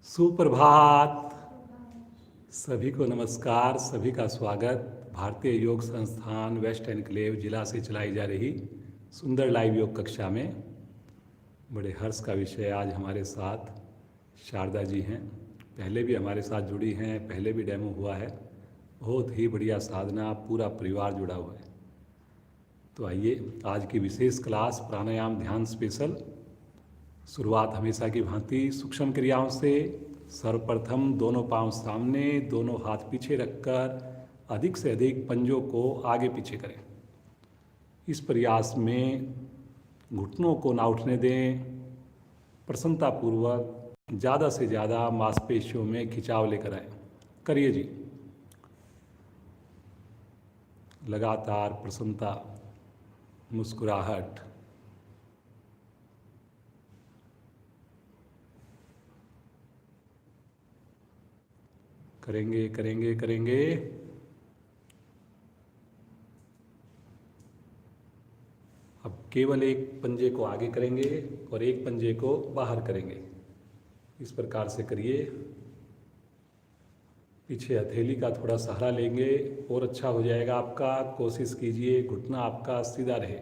सुप्रभात। सभी को नमस्कार, सभी का स्वागत। भारतीय योग संस्थान वेस्ट एनक्लेव जिला से चलाई जा रही सुंदर लाइव योग कक्षा में बड़े हर्ष का विषय आज हमारे साथ शारदा जी हैं। पहले भी हमारे साथ जुड़ी हैं, पहले भी डेमो हुआ है। बहुत ही बढ़िया साधना, पूरा परिवार जुड़ा हुआ है। तो आइए आज की विशेष क्लास प्राणायाम ध्यान स्पेशल। शुरुआत हमेशा की भांति सूक्ष्म क्रियाओं से। सर्वप्रथम दोनों पांव सामने, दोनों हाथ पीछे रखकर अधिक से अधिक पंजों को आगे पीछे करें। इस प्रयास में घुटनों को ना उठने दें। प्रसन्नतापूर्वक ज़्यादा से ज़्यादा मांसपेशियों में खिंचाव लेकर आए। करिए जी। लगातार प्रसन्नता, मुस्कुराहट। करेंगे करेंगे करेंगे। अब केवल एक पंजे को आगे करेंगे और एक पंजे को बाहर करेंगे। इस प्रकार से करिए। पीछे हथेली का थोड़ा सहारा लेंगे और अच्छा हो जाएगा आपका। कोशिश कीजिए घुटना आपका सीधा रहे।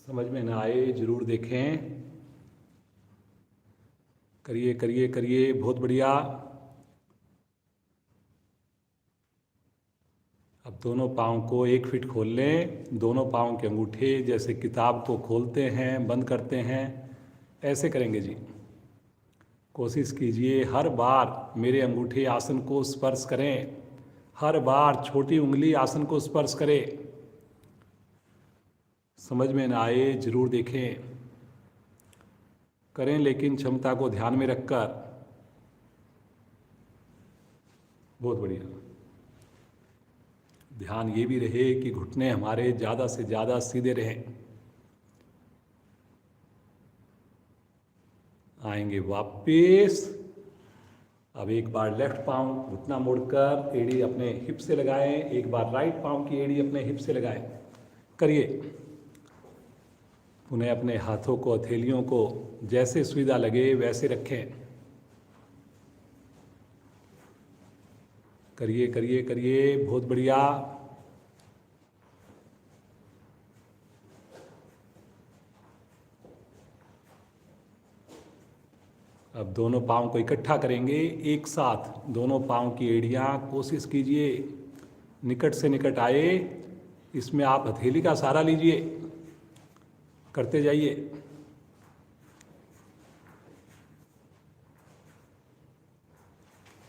समझ में ना आए जरूर देखें। करिए करिए करिए, बहुत बढ़िया। अब दोनों पाँव को 1 फीट खोल लें। दोनों पाँव के अंगूठे जैसे किताब को खोलते हैं, बंद करते हैं, ऐसे करेंगे जी। कोशिश कीजिए हर बार मेरे अंगूठे आसन को स्पर्श करें, हर बार छोटी उंगली आसन को स्पर्श करे। समझ में ना आए जरूर देखें। करें लेकिन क्षमता को ध्यान में रखकर। बहुत बढ़िया। ध्यान ये भी रहे कि घुटने हमारे ज़्यादा से ज़्यादा सीधे रहें। आएंगे वापिस। अब एक बार लेफ्ट पाँव घुटना मोड़कर एड़ी अपने हिप से लगाएं, एक बार राइट पाँव की एड़ी अपने हिप से लगाएं। करिए। उन्हें अपने हाथों को, हथेलियों को जैसे सुविधा लगे वैसे रखें। करिए करिए करिए, बहुत बढ़िया। अब दोनों पाँव को इकट्ठा करेंगे एक साथ। दोनों पाँव की एड़ियाँ कोशिश कीजिए निकट से निकट आए। इसमें आप हथेली का सहारा लीजिए, करते जाइए।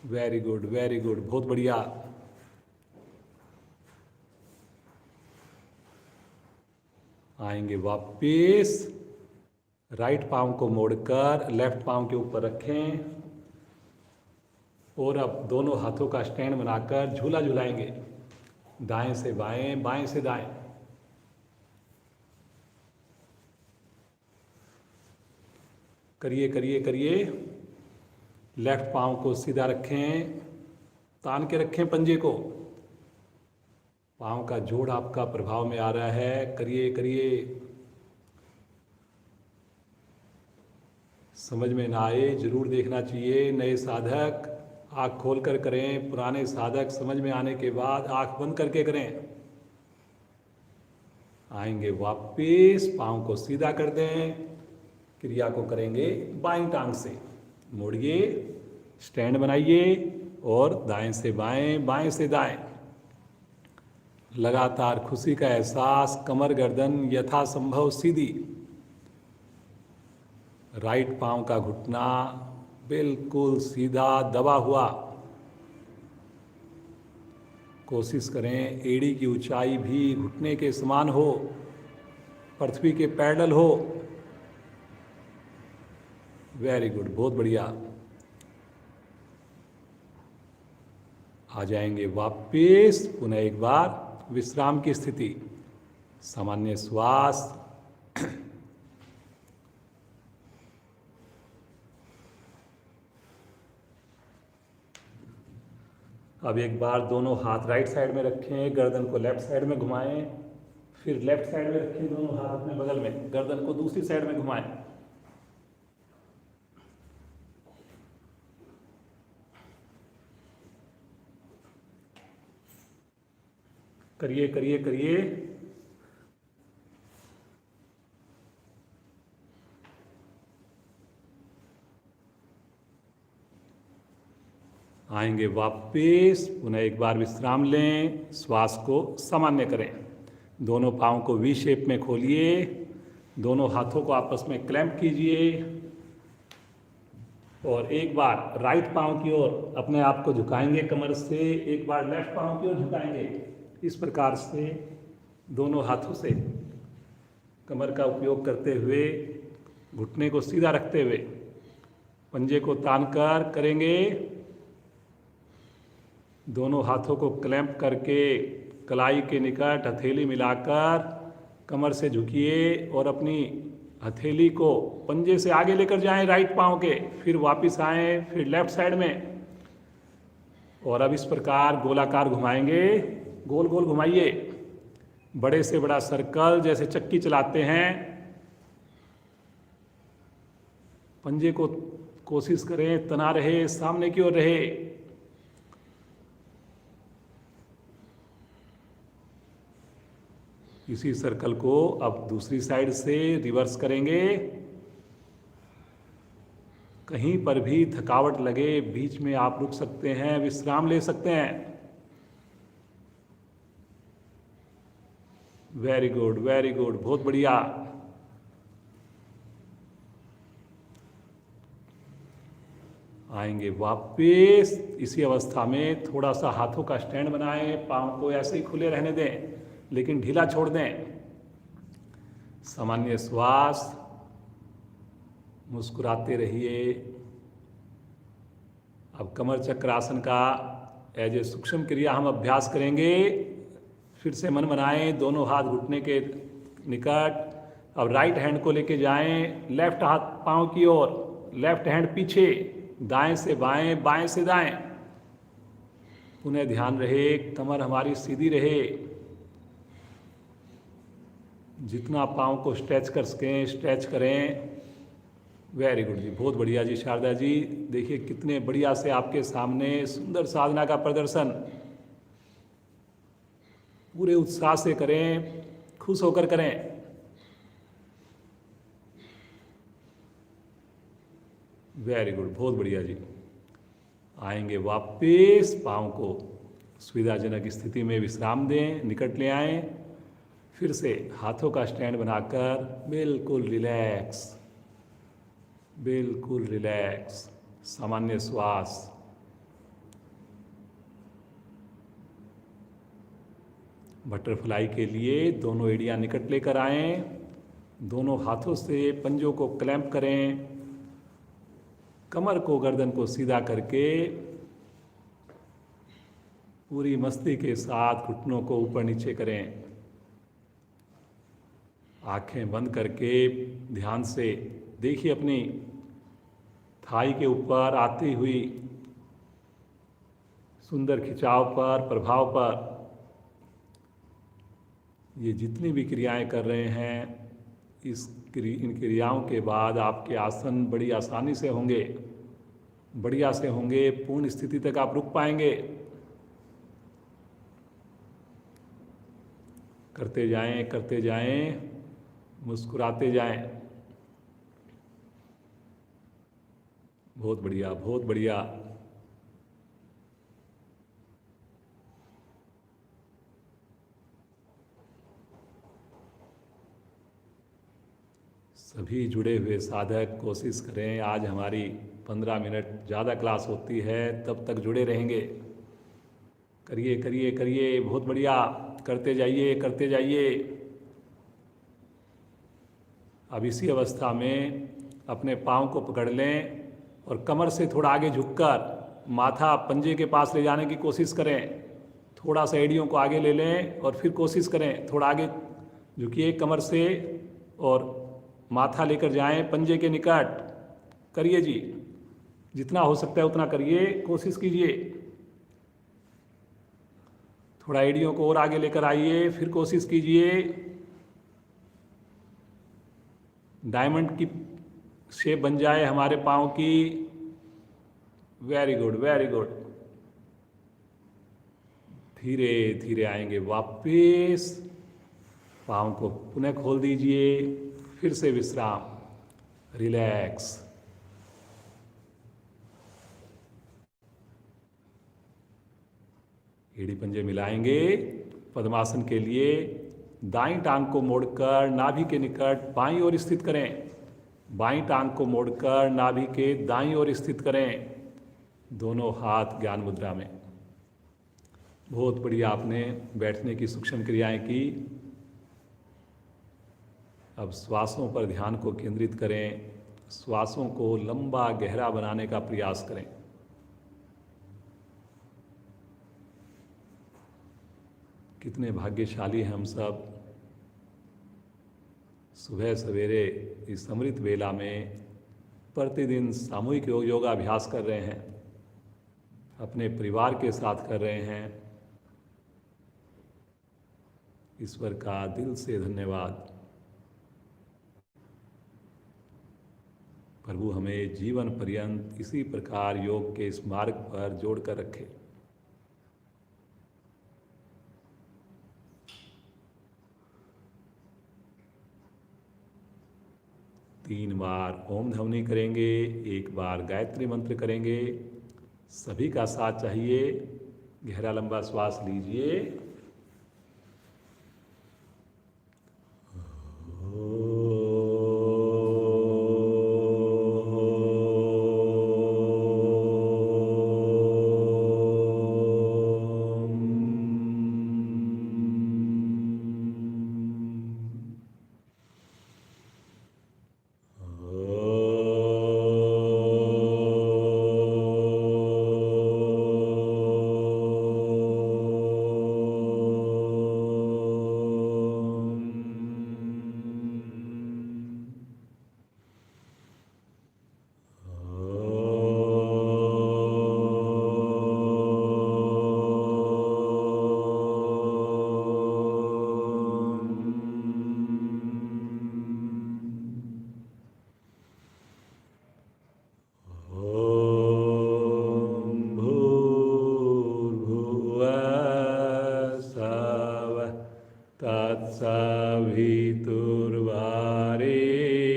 वेरी गुड वेरी गुड, बहुत बढ़िया। आएंगे वापिस। राइट पाँव को मोड़कर लेफ्ट पाँव के ऊपर रखें और अब दोनों हाथों का स्टैंड बनाकर झूला झुलाएंगे। दाएं से बाएं, बाएं से दाएं। करिए करिए करिए। लेफ्ट पाँव को सीधा रखें, तान के रखें पंजे को। पाँव का जोड़ आपका प्रभाव में आ रहा है। करिए करिए। समझ में ना आए जरूर देखना चाहिए। नए साधक आँख खोल कर करें, पुराने साधक समझ में आने के बाद आँख बंद करके करें। आएंगे वापिस, पाँव को सीधा कर दें। क्रिया को करेंगे बाईं टांग से। मोड़िए, स्टैंड बनाइए और दाएं से बाएं, बाएं से दाएं। लगातार खुशी का एहसास। कमर गर्दन यथासंभव सीधी। राइट पांव का घुटना बिल्कुल सीधा दबा हुआ। कोशिश करें एड़ी की ऊंचाई भी घुटने के समान हो, पृथ्वी के पैरेलल हो। वेरी गुड, बहुत बढ़िया। आ जाएंगे वापिस। पुनः एक बार विश्राम की स्थिति। सामान्य श्वास। अब एक बार दोनों हाथ राइट साइड में रखें, गर्दन को लेफ्ट साइड में घुमाएं। फिर लेफ्ट साइड में रखें दोनों हाथ अपने बगल में, गर्दन को दूसरी साइड में घुमाएं। करिए करिए करिए। आएंगे वापस, पुनः एक बार विश्राम लें, श्वास को सामान्य करें। दोनों पाँव को वी शेप में खोलिए, दोनों हाथों को आपस में क्लैंप कीजिए और एक बार राइट पाँव की ओर अपने आप को झुकाएंगे कमर से, एक बार लेफ्ट पाँव की ओर झुकाएंगे। इस प्रकार से दोनों हाथों से कमर का उपयोग करते हुए, घुटने को सीधा रखते हुए, पंजे को तान कर करेंगे। दोनों हाथों को क्लैंप करके कलाई के निकट हथेली मिलाकर कमर से झुकिए और अपनी हथेली को पंजे से आगे लेकर जाएं राइट पाँव के, फिर वापस आएं, फिर लेफ्ट साइड में। और अब इस प्रकार गोलाकार घुमाएंगे, गोल गोल घुमाइए, बड़े से बड़ा सर्कल जैसे चक्की चलाते हैं। पंजे को कोशिश करें तना रहे, सामने की ओर रहे। इसी सर्कल को अब दूसरी साइड से रिवर्स करेंगे। कहीं पर भी थकावट लगे, बीच में आप रुक सकते हैं, विश्राम ले सकते हैं। वेरी गुड, वेरी गुड, बहुत बढ़िया। आएंगे वापस। इसी अवस्था में थोड़ा सा हाथों का स्टैंड बनाएं, पाँव को ऐसे ही खुले रहने दें लेकिन ढीला छोड़ दें। सामान्य श्वास, मुस्कुराते रहिए। अब कमर चक्रासन का एज ए सूक्ष्म क्रिया हम अभ्यास करेंगे। फिर से मन बनाएं, दोनों हाथ घुटने के निकट। अब राइट हैंड को लेके जाएं लेफ्ट हाथ पाँव की ओर, लेफ्ट हैंड पीछे, दाएं से बाएं, बाएं से दाएं। पुनः ध्यान रहे कमर हमारी सीधी रहे। जितना पाँव को स्ट्रेच कर सकें स्ट्रेच करें। वेरी गुड जी, बहुत बढ़िया जी शारदा जी। देखिए कितने बढ़िया से आपके सामने सुंदर साधना का प्रदर्शन। पूरे उत्साह से करें, खुश होकर करें। वेरी गुड, बहुत बढ़िया जी। आएंगे वापस, पाँव को सुविधाजनक स्थिति में विश्राम दें, निकट ले आएं। फिर से हाथों का स्टैंड बनाकर बिल्कुल रिलैक्स, बिल्कुल रिलैक्स। सामान्य श्वास। बटरफ्लाई के लिए दोनों एड़ियाँ निकट लेकर आएं, दोनों हाथों से पंजों को क्लैंप करें, कमर को गर्दन को सीधा करके पूरी मस्ती के साथ घुटनों को ऊपर नीचे करें। आंखें बंद करके ध्यान से देखिए अपनी थाई के ऊपर आती हुई सुंदर खिंचाव पर, प्रभाव पर। ये जितनी भी क्रियाएं कर रहे हैं, इन क्रियाओं के बाद आपके आसन बड़ी आसानी से होंगे, बढ़िया से होंगे। पूर्ण स्थिति तक आप रुक पाएंगे। करते जाएं, मुस्कुराते जाएं। बहुत बढ़िया, बहुत बढ़िया। सभी जुड़े हुए साधक कोशिश करें, आज हमारी 15 मिनट ज़्यादा क्लास होती है, तब तक जुड़े रहेंगे। करिए करिए करिए, बहुत बढ़िया, करते जाइए करते जाइए। अब इसी अवस्था में अपने पाँव को पकड़ लें और कमर से थोड़ा आगे झुककर माथा पंजे के पास ले जाने की कोशिश करें। थोड़ा सा एड़ियों को आगे ले लें और फिर कोशिश करें थोड़ा आगे झुकिए कमर से और माथा लेकर जाएं पंजे के निकट। करिए जी, जितना हो सकता है उतना करिए, कोशिश कीजिए। थोड़ा एड़ियों को और आगे लेकर आइए, फिर कोशिश कीजिए। डायमंड की शेप बन जाए हमारे पाँव की। Very good, very good. धीरे धीरे आएंगे वापस, पाँव को पुनः खोल दीजिए, फिर से विश्राम, रिलैक्स। एड़ी पंजे मिलाएंगे। पद्मासन के लिए दाईं टांग को मोड़कर नाभि के निकट बाईं ओर स्थित करें, बाईं टांग को मोड़कर नाभि के दाईं ओर स्थित करें, दोनों हाथ ज्ञान मुद्रा में। बहुत बढ़िया, आपने बैठने की सूक्ष्म क्रियाएं की। अब श्वासों पर ध्यान को केंद्रित करें, श्वासों को लंबा गहरा बनाने का प्रयास करें। कितने भाग्यशाली हैं हम सब, सुबह सवेरे इस अमृत वेला में प्रतिदिन सामूहिक योगाभ्यास कर रहे हैं, अपने परिवार के साथ कर रहे हैं। ईश्वर का दिल से धन्यवाद। प्रभु हमें जीवन पर्यंत इसी प्रकार योग के इस मार्ग पर जोड़कर रखे। तीन बार ओम ध्वनि करेंगे, एक बार गायत्री मंत्र करेंगे। सभी का साथ चाहिए। गहरा लंबा श्वास लीजिए।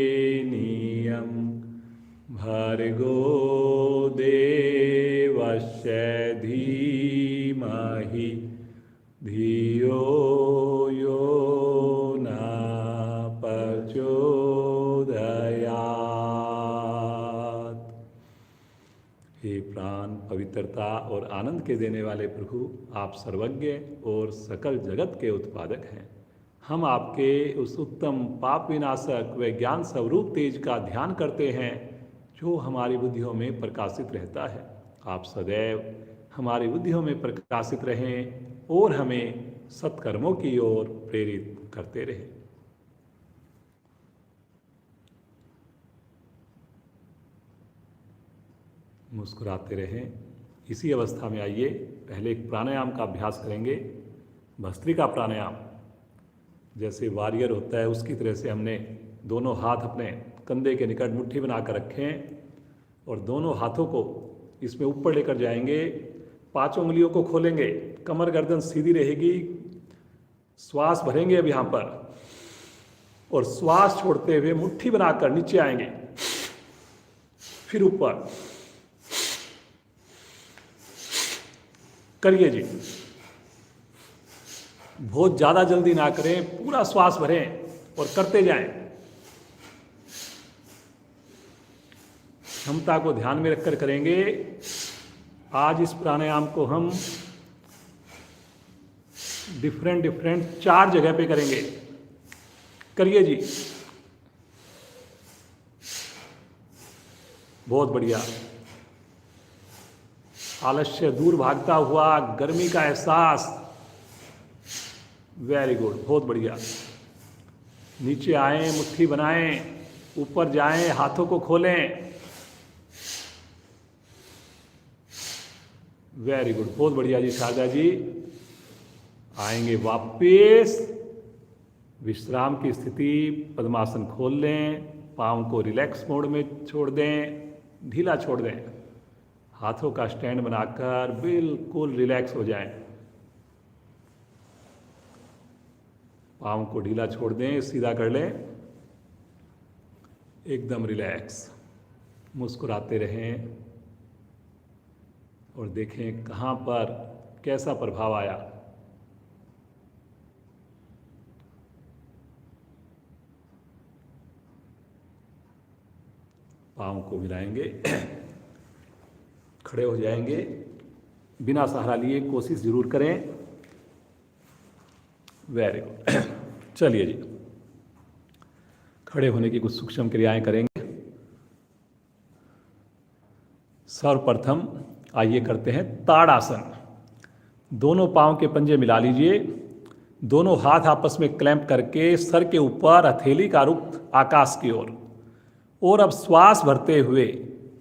तत्सवितुर्वरेण्यं भर्गो देवस्य धीमहि धियो यो न प्रचोदयात्। हे प्राण, पवित्रता और आनंद के देने वाले प्रभु, आप सर्वज्ञ और सकल जगत के उत्पादक हैं। हम आपके उस उत्तम पाप विनाशक व ज्ञान स्वरूप तेज का ध्यान करते हैं जो हमारी बुद्धियों में प्रकाशित रहता है। आप सदैव हमारी बुद्धियों में प्रकाशित रहें और हमें सत्कर्मों की ओर प्रेरित करते रहें। मुस्कुराते रहें। इसी अवस्था में आइए, पहले एक प्राणायाम का अभ्यास करेंगे, भस्त्रिका प्राणायाम। जैसे वारियर होता है उसकी तरह से हमने दोनों हाथ अपने कंधे के निकट मुट्ठी बनाकर रखें और दोनों हाथों को इसमें ऊपर लेकर जाएंगे। 5 उंगलियों को खोलेंगे, कमर गर्दन सीधी रहेगी। श्वास भरेंगे अब यहाँ पर और श्वास छोड़ते हुए मुट्ठी बनाकर नीचे आएंगे, फिर ऊपर। करिए जी, बहुत ज़्यादा जल्दी ना करें, पूरा श्वास भरें और करते जाएं। क्षमता को ध्यान में रखकर करेंगे। आज इस प्राणायाम को हम डिफरेंट 4 जगह पे करेंगे। करिए जी, बहुत बढ़िया। आलस्य दूर भागता हुआ, गर्मी का एहसास, वेरी गुड, बहुत बढ़िया। नीचे आएं, मुट्ठी बनाएं, ऊपर जाएं, हाथों को खोलें, वेरी गुड, बहुत बढ़िया जी। शारदा जी, आएंगे वापस, विश्राम की स्थिति, पद्मासन खोल लें, पाँव को रिलैक्स मोड में छोड़ दें, ढीला छोड़ दें, हाथों का स्टैंड बनाकर बिल्कुल रिलैक्स हो जाएं। पाँव को ढीला छोड़ दें, सीधा कर लें, एकदम रिलैक्स। मुस्कुराते रहें और देखें कहाँ पर कैसा प्रभाव आया। पाँव को मिलाएंगे, खड़े हो जाएंगे, बिना सहारा लिए कोशिश जरूर करें। Very good. चलिए जी, खड़े होने की कुछ सूक्ष्म क्रियाएं करेंगे। सर्वप्रथम आइए करते हैं ताड़ासन। दोनों पांव के पंजे मिला लीजिए, दोनों हाथ आपस में क्लैंप करके सर के ऊपर हथेली का रुख आकाश की ओर, और अब श्वास भरते हुए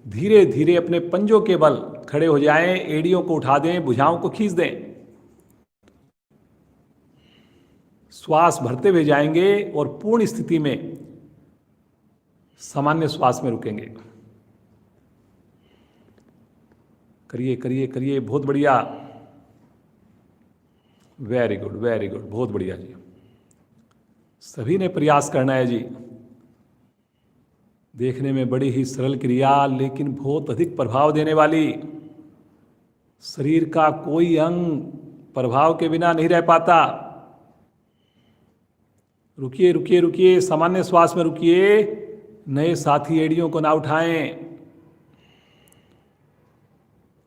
धीरे धीरे अपने पंजों के बल खड़े हो जाएं, एड़ियों को उठा दें, भुजाओं को खींच दें। श्वास भरते हुए जाएंगे और पूर्ण स्थिति में सामान्य श्वास में रुकेंगे। करिए करिए करिए, बहुत बढ़िया, वेरी गुड वेरी गुड, बहुत बढ़िया जी। सभी ने प्रयास करना है जी। देखने में बड़ी ही सरल क्रिया, लेकिन बहुत अधिक प्रभाव देने वाली। शरीर का कोई अंग प्रभाव के बिना नहीं रह पाता। रुकिए रुकिए रुकिए, सामान्य श्वास में रुकिए। नए साथी एड़ियों को ना उठाएं,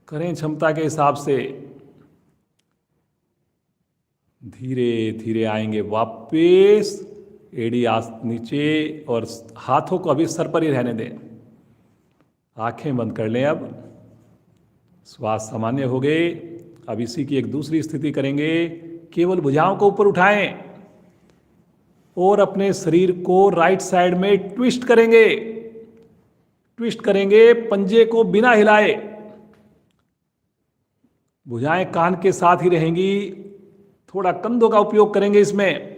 करें क्षमता के हिसाब से। धीरे धीरे आएंगे वापस, एड़ी नीचे, और हाथों को अभी सर पर ही रहने दें। आंखें बंद कर लें। अब श्वास सामान्य हो गए। अब इसी की एक दूसरी स्थिति करेंगे। केवल भुजाओं को ऊपर उठाएं और अपने शरीर को राइट साइड में ट्विस्ट करेंगे। ट्विस्ट करेंगे पंजे को बिना हिलाए। भुजाएं कान के साथ ही रहेंगी। थोड़ा कंधों का उपयोग करेंगे इसमें,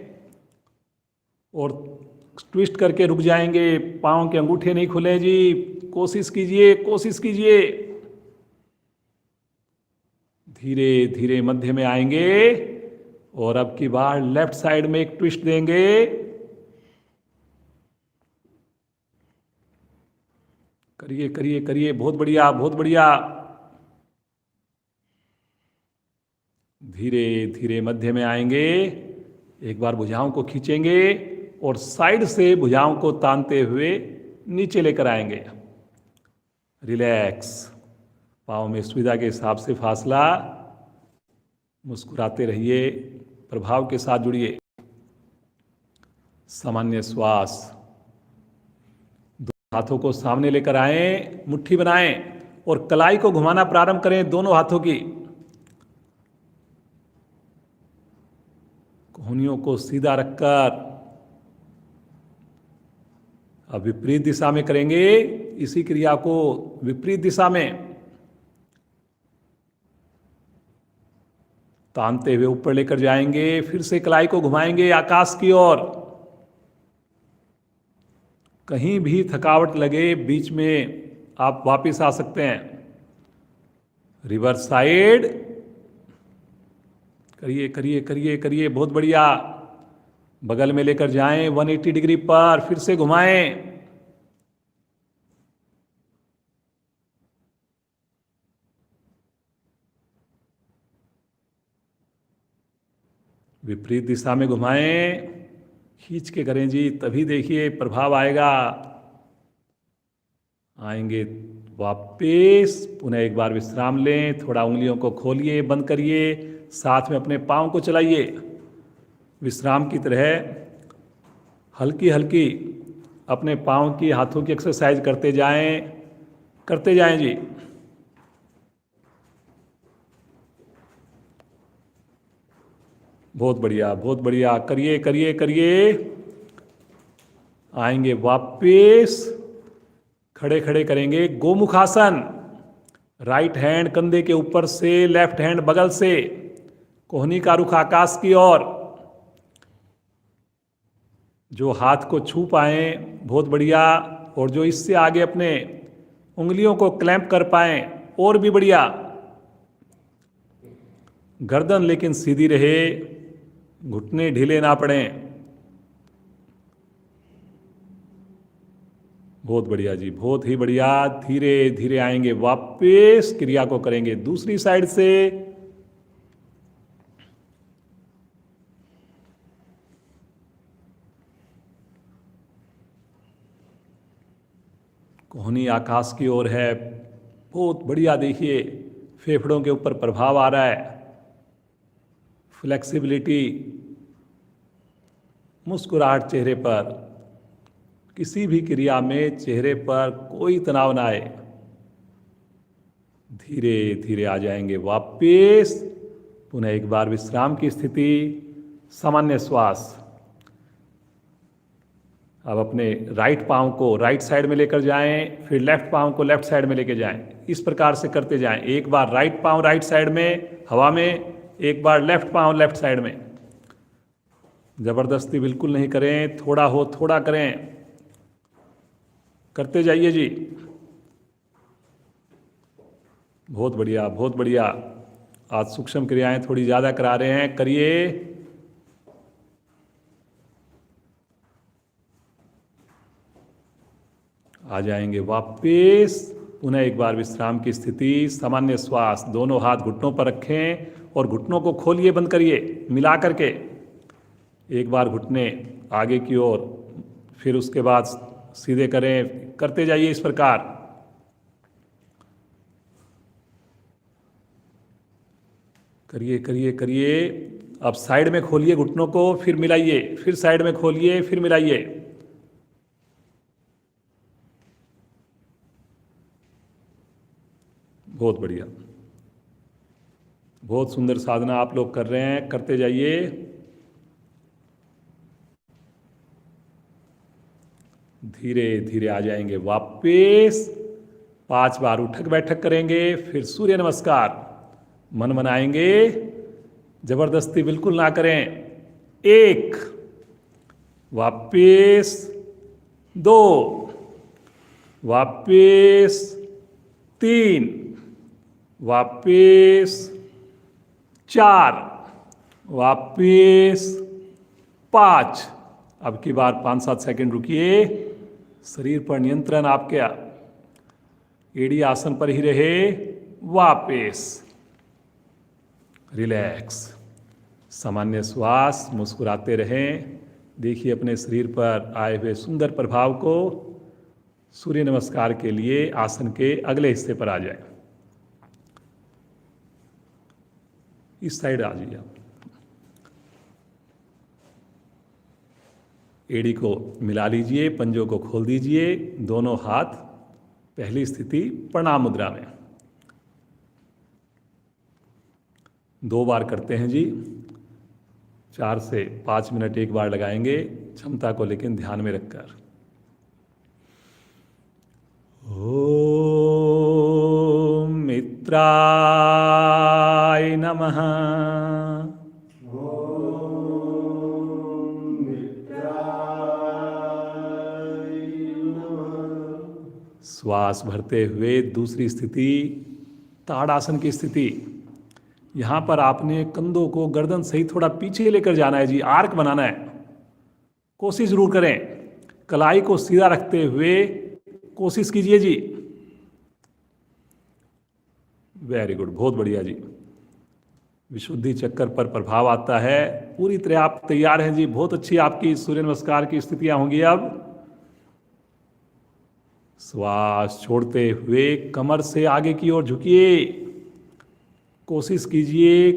और ट्विस्ट करके रुक जाएंगे। पांव के अंगूठे नहीं खुले जी। कोशिश कीजिए कोशिश कीजिए। धीरे धीरे मध्य में आएंगे, और अब की बार लेफ्ट साइड में एक ट्विस्ट देंगे। करिए करिए करिए, बहुत बढ़िया बहुत बढ़िया। धीरे धीरे मध्य में आएंगे। एक बार भुजाओं को खींचेंगे और साइड से भुजाओं को तानते हुए नीचे लेकर आएंगे। रिलैक्स, पाँव में सुविधा के हिसाब से फासला। मुस्कुराते रहिए, प्रभाव के साथ जुड़िए। सामान्य श्वास। दोनों हाथों को सामने लेकर आएं, मुट्ठी बनाएं और कलाई को घुमाना प्रारंभ करें दोनों हाथों की। कोहनियों को सीधा रखकर अब विपरीत दिशा में करेंगे। इसी क्रिया को विपरीत दिशा में तानते हुए ऊपर लेकर जाएंगे। फिर से कलाई को घुमाएंगे आकाश की ओर। कहीं भी थकावट लगे, बीच में आप वापस आ सकते हैं। Reverse side. करिए करिए करिए करिए, बहुत बढ़िया। बगल में लेकर जाएं 180 डिग्री पर, फिर से घुमाएं। विपरीत दिशा में घुमाएं, खींच के करें जी, तभी देखिए प्रभाव आएगा। आएंगे वापस, पुनः एक बार विश्राम लें। थोड़ा उंगलियों को खोलिए, बंद करिए, साथ में अपने पाँव को चलाइए। विश्राम की तरह हल्की हल्की अपने पाँव की, हाथों की एक्सरसाइज करते जाएं जी। बहुत बढ़िया बहुत बढ़िया, करिए करिए करिए। आएंगे वापस, खड़े खड़े करेंगे गोमुखासन। राइट हैंड कंधे के ऊपर से, लेफ्ट हैंड बगल से, कोहनी का रुख आकाश की ओर। जो हाथ को छू पाए बहुत बढ़िया, और जो इससे आगे अपने उंगलियों को क्लैंप कर पाए और भी बढ़िया। गर्दन लेकिन सीधी रहे, घुटने ढीले ना पड़ें। बहुत बढ़िया जी, बहुत ही बढ़िया। धीरे धीरे आएंगे वापस, क्रिया को करेंगे दूसरी साइड से। कोहनी आकाश की ओर है, बहुत बढ़िया। देखिए फेफड़ों के ऊपर प्रभाव आ रहा है, फ्लेक्सिबिलिटी, मुस्कुराहट चेहरे पर। किसी भी क्रिया में चेहरे पर कोई तनाव ना आए। धीरे धीरे आ जाएंगे वापस। पुनः एक बार विश्राम की स्थिति, सामान्य श्वास। अब अपने राइट पांव को राइट साइड में लेकर जाएं, फिर लेफ्ट पांव को लेफ्ट साइड में लेकर जाएं। इस प्रकार से करते जाएं। एक बार राइट पांव राइट साइड में हवा में, एक बार लेफ्ट पांव लेफ्ट साइड में। जबरदस्ती बिल्कुल नहीं करें, थोड़ा हो थोड़ा करें, करते जाइए जी। बहुत बढ़िया, बहुत बढ़िया। आज सूक्ष्म क्रियाएं थोड़ी ज़्यादा करा रहे हैं, करिए। आ जाएंगे वापस। पुनः एक बार विश्राम की स्थिति, सामान्य श्वास। दोनों हाथ घुटनों पर रखें और घुटनों को खोलिए, बंद करिए मिला करके। एक बार घुटने आगे की ओर, फिर उसके बाद सीधे करें, करते जाइए इस प्रकार। करिए करिए करिए। अब साइड में खोलिए घुटनों को, फिर मिलाइए, फिर साइड में खोलिए, फिर मिलाइए। बहुत बढ़िया, बहुत सुंदर साधना आप लोग कर रहे हैं, करते जाइए। धीरे धीरे आ जाएंगे वापस। 5 बार उठक बैठक करेंगे, फिर सूर्य नमस्कार। मन मनाएंगे, जबरदस्ती बिल्कुल ना करें। 1, वापस 2, वापस 3, वापस 4, वापस 5। अब की बार 5-7 सेकंड रुकिए। शरीर पर नियंत्रण आपके, एड़ी आसन पर ही रहे। वापस रिलैक्स, सामान्य श्वास, मुस्कुराते रहें। देखिए अपने शरीर पर आए हुए सुंदर प्रभाव को। सूर्य नमस्कार के लिए आसन के अगले हिस्से पर आ जाए। इस साइड आ जाइए आप। एड़ी को मिला लीजिए, पंजों को खोल दीजिए। दोनों हाथ पहली स्थिति प्रणाम मुद्रा में। 2 बार करते हैं जी। 4 से 5 मिनट एक बार लगाएंगे, क्षमता को लेकिन ध्यान में रखकर। ओम मित्राय नमः। श्वास भरते हुए दूसरी स्थिति, ताड़ासन की स्थिति। यहां पर आपने कंधों को गर्दन सहित थोड़ा पीछे लेकर जाना है जी, आर्क बनाना है। कोशिश जरूर करें, कलाई को सीधा रखते हुए कोशिश कीजिए जी। वेरी गुड, बहुत बढ़िया जी। विशुद्धि चक्कर पर प्रभाव आता है। पूरी तरह आप तैयार हैं जी, बहुत अच्छी आपकी सूर्य नमस्कार की स्थितियां होंगी। अब श्वास छोड़ते हुए कमर से आगे की ओर झुकिए। कोशिश कीजिए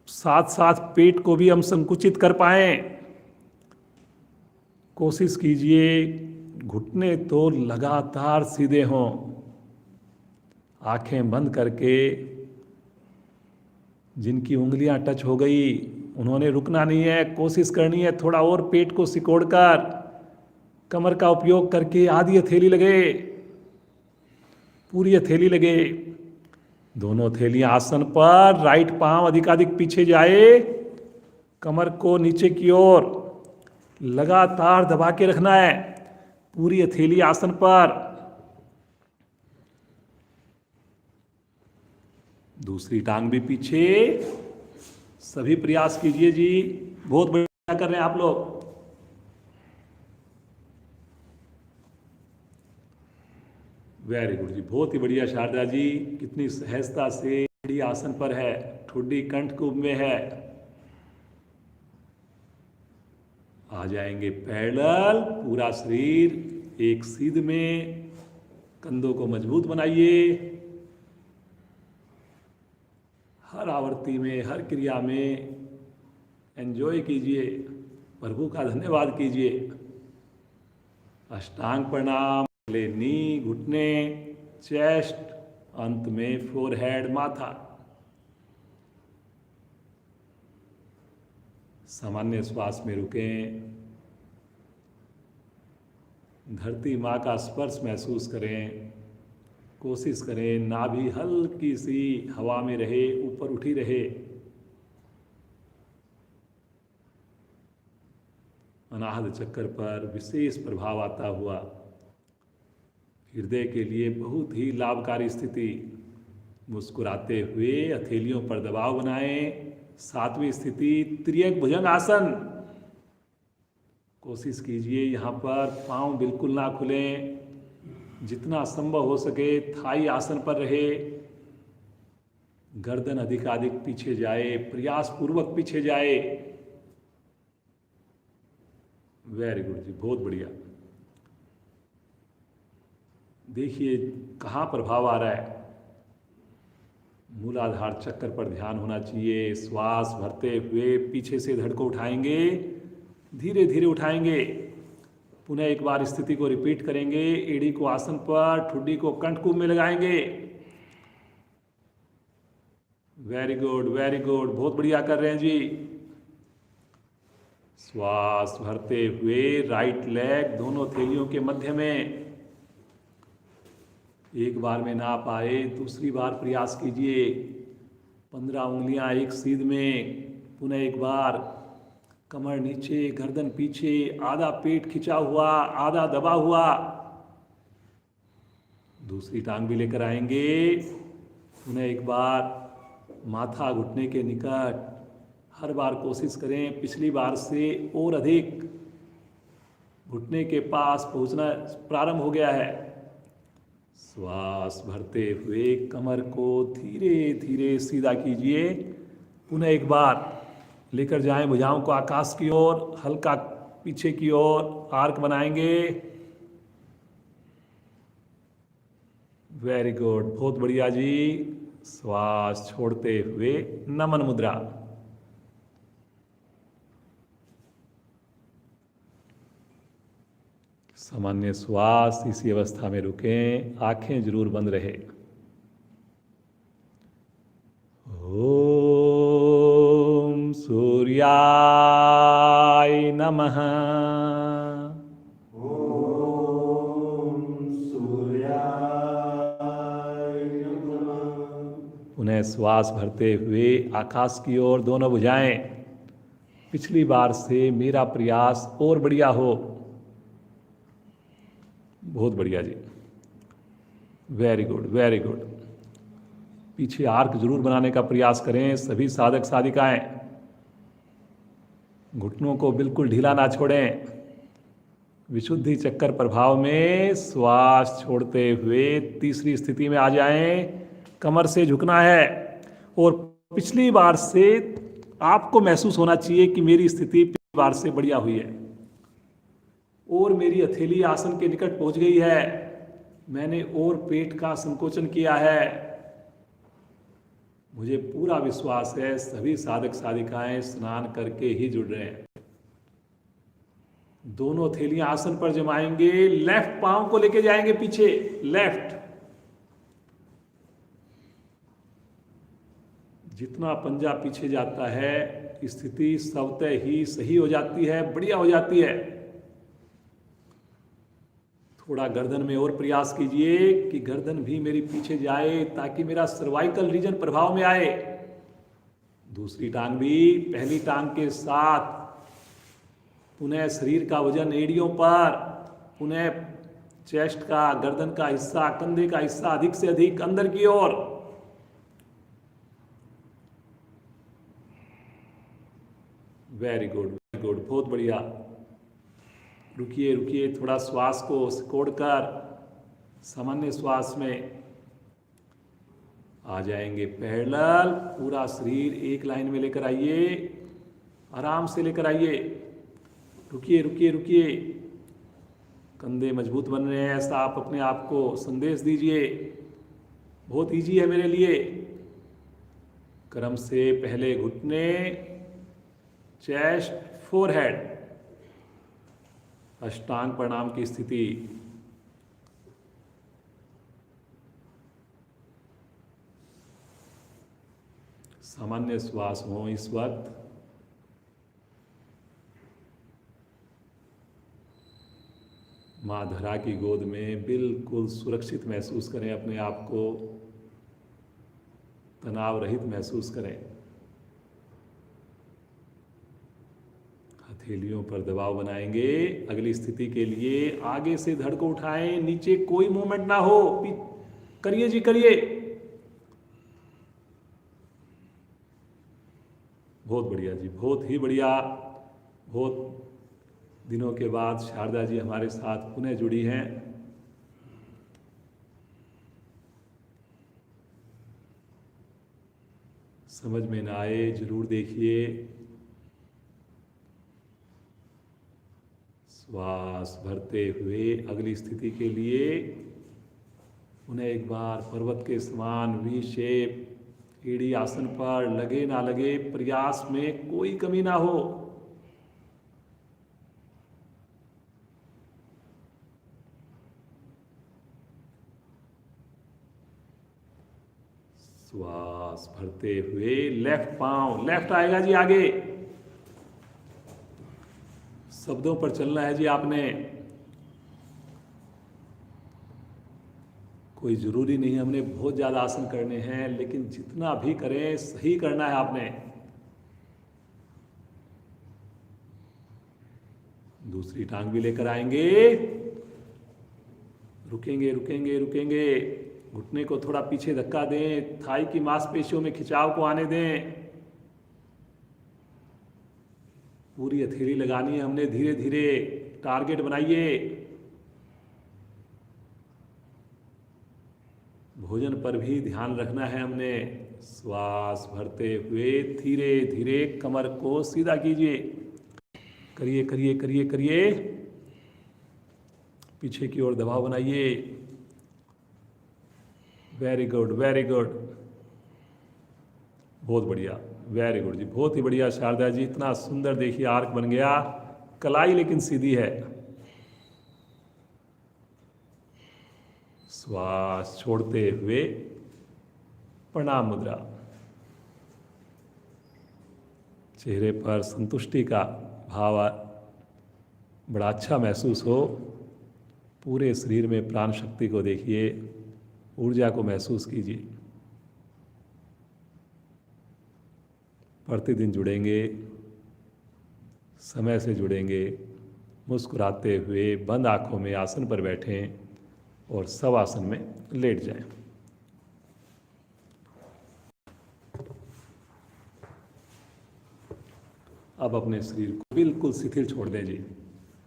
साथ साथ पेट को भी हम संकुचित कर पाएं। कोशिश कीजिए घुटने तो लगातार सीधे हों। आंखें बंद करके, जिनकी उंगलियां टच हो गई उन्होंने रुकना नहीं है, कोशिश करनी है थोड़ा और पेट को सिकोड़कर, कमर का उपयोग करके आधी हथेली लगे, पूरी हथेली लगे। दोनों हथेलियां आसन पर, राइट पांव अधिकाधिक पीछे जाए, कमर को नीचे की ओर लगातार दबा के रखना है। पूरी हथेली आसन पर। दूसरी टांग भी पीछे। सभी प्रयास कीजिए जी, बहुत बढ़िया कर रहे हैं आप लोग। वेरी गुड जी, बहुत ही बढ़िया शारदा जी, कितनी सहजता से ठुड्डी आसन पर है, ठुड्डी कंठ कुंभ में है। आ जाएंगे पैरेलल, पूरा शरीर एक सीध में, कंधों को मजबूत बनाइए। हर आवृत्ति में, हर क्रिया में एंजॉय कीजिए, प्रभु का धन्यवाद कीजिए। अष्टांग प्रणाम, पहले नी, घुटने, चेस्ट, अंत में फोरहेड, माथा। सामान्य श्वास में रुकें, धरती माँ का स्पर्श महसूस करें। कोशिश करें नाभि हल्की सी हवा में रहे, ऊपर उठी रहे। अनाहत चक्र पर विशेष प्रभाव आता हुआ, हृदय के लिए बहुत ही लाभकारी स्थिति। मुस्कुराते हुए हथेलियों पर दबाव बनाएं। 7वीं स्थिति, त्रियक भुजंग आसन। कोशिश कीजिए यहाँ पर पांव बिल्कुल ना खुलें, जितना संभव हो सके थाई आसन पर रहे। गर्दन अधिकाधिक पीछे जाए, प्रयास पूर्वक पीछे जाए। वेरी गुड जी, बहुत बढ़िया। देखिए कहाँ प्रभाव आ रहा है। मूलाधार चक्र पर ध्यान होना चाहिए। श्वास भरते हुए पीछे से धड़ को उठाएंगे, धीरे धीरे उठाएंगे। पुनः एक बार स्थिति को रिपीट करेंगे। एड़ी को आसन पर, ठुड्डी को कंठकुंभ में लगाएंगे। वेरी गुड, वेरी गुड, बहुत बढ़िया कर रहे हैं जी। श्वास भरते हुए राइट लेग दोनों थैलियों के मध्य में। एक बार में ना पाए दूसरी बार प्रयास कीजिए। 15 उंगलियां एक सीध में। पुनः एक बार, कमर नीचे, गर्दन पीछे, आधा पेट खिंचा हुआ, आधा दबा हुआ। दूसरी टांग भी लेकर आएंगे। पुनः एक बार, माथा घुटने के निकट। हर बार कोशिश करें पिछली बार से और अधिक। घुटने के पास पहुंचना प्रारंभ हो गया है। श्वास भरते हुए कमर को धीरे धीरे सीधा कीजिए। पुनः एक बार लेकर जाएं भुजाओं को आकाश की ओर, हल्का पीछे की ओर आर्क बनाएंगे। वेरी गुड, बहुत बढ़िया जी। श्वास छोड़ते हुए नमन मुद्रा। सामान्य श्वास, इसी अवस्था में रुकें, आंखें जरूर बंद रहे। ओम सूर्याय नमः। ओम सूर्याय नमः। पुनः श्वास भरते हुए आकाश की ओर दोनों भुजाएं। पिछली बार से मेरा प्रयास और बढ़िया हो। बहुत बढ़िया जी, वेरी गुड, वेरी गुड। पीछे आर्क जरूर बनाने का प्रयास करें सभी साधक साधिकाएं। घुटनों को बिल्कुल ढीला ना छोड़ें। विशुद्धि चक्कर प्रभाव में श्वास छोड़ते हुए तीसरी स्थिति में आ जाएं। कमर से झुकना है और पिछली बार से आपको महसूस होना चाहिए कि मेरी स्थिति पिछली बार से बढ़िया हुई है और मेरी हथेली आसन के निकट पहुंच गई है। मैंने और पेट का संकोचन किया है। मुझे पूरा विश्वास है सभी साधक साधिकाएं स्नान करके ही जुड़ रहे हैं। दोनों थैलियां आसन पर जमाएंगे। लेफ्ट पांव को लेके जाएंगे पीछे, लेफ्ट। जितना पंजा पीछे जाता है स्थिति स्वतः ही सही हो जाती है, बढ़िया हो जाती है। थोड़ा गर्दन में और प्रयास कीजिए कि गर्दन भी मेरी पीछे जाए ताकि मेरा सर्वाइकल रीजन प्रभाव में आए। दूसरी टांग भी पहली टांग के साथ। पुनः शरीर का वजन एड़ियों पर, पुनः चेस्ट का, गर्दन का हिस्सा, कंधे का हिस्सा अधिक से अधिक अंदर की ओर। वेरी गुड, वेरी गुड, बहुत बढ़िया। रुकिए रुकिए, थोड़ा श्वास को सिकोड़कर सामान्य श्वास में आ जाएंगे पैरेलल, पूरा शरीर एक लाइन में लेकर आइए, आराम से लेकर आइए। रुकिए रुकिए रुकिए, कंधे मजबूत बन रहे हैं, ऐसा आप अपने आप को संदेश दीजिए। बहुत इजी है मेरे लिए। क्रम से पहले घुटने, चेस्ट, फोरहेड, अष्टांग प्रणाम की स्थिति। सामान्य श्वास हो इस वक्त। माँ धरा की गोद में बिल्कुल सुरक्षित महसूस करें अपने आप को, तनाव रहित महसूस करें। हथेलियों पर दबाव बनाएंगे। अगली स्थिति के लिए आगे से धड़ को उठाएं, नीचे कोई मूवमेंट ना हो। करिए जी करिए। बहुत बढ़िया जी, बहुत ही बढ़िया। बहुत दिनों के बाद शारदा जी हमारे साथ पुनः जुड़ी हैं। समझ में ना आए जरूर देखिए। श्वास भरते हुए अगली स्थिति के लिए उन्हें एक बार पर्वत के समान वी शेप एड़ी आसन पर लगे ना लगे, प्रयास में कोई कमी ना हो। श्वास भरते हुए लेफ्ट पांव, लेफ्ट आएगा जी आगे। शब्दों पर चलना है जी आपने। कोई जरूरी नहीं हमने बहुत ज्यादा आसन करने हैं, लेकिन जितना भी करें सही करना है आपने। दूसरी टांग भी लेकर आएंगे। रुकेंगे रुकेंगे रुकेंगे। घुटने को थोड़ा पीछे धक्का दें, थाई की मांसपेशियों में खिंचाव को आने दें। पूरी हथेली लगानी है हमने, धीरे धीरे टारगेट बनाइए। भोजन पर भी ध्यान रखना है हमने। श्वास भरते हुए धीरे धीरे कमर को सीधा कीजिए। करिए करिए करिए करिए। पीछे की ओर दबाव बनाइए। वेरी गुड वेरी गुड, बहुत बढ़िया, वेरी गुड जी, बहुत ही बढ़िया शारदा जी। इतना सुंदर देखिए आर्क बन गया, कलाई लेकिन सीधी है। श्वास छोड़ते हुए प्रणाम मुद्रा। चेहरे पर संतुष्टि का भाव बड़ा अच्छा महसूस हो। पूरे शरीर में प्राण शक्ति को देखिए, ऊर्जा को महसूस कीजिए। प्रतिदिन जुड़ेंगे, समय से जुड़ेंगे। मुस्कुराते हुए बंद आंखों में आसन पर बैठें और शवासन में लेट जाएं। अब अपने शरीर को बिल्कुल शिथिल छोड़ दें जी।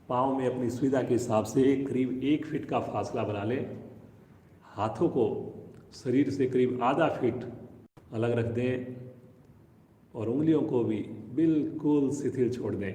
पाँव में अपनी सुविधा के हिसाब से करीब 1 फीट का फासला बना लें। हाथों को शरीर से करीब आधा फीट अलग रख दें और उंगलियों को भी बिल्कुल शिथिल छोड़ दें।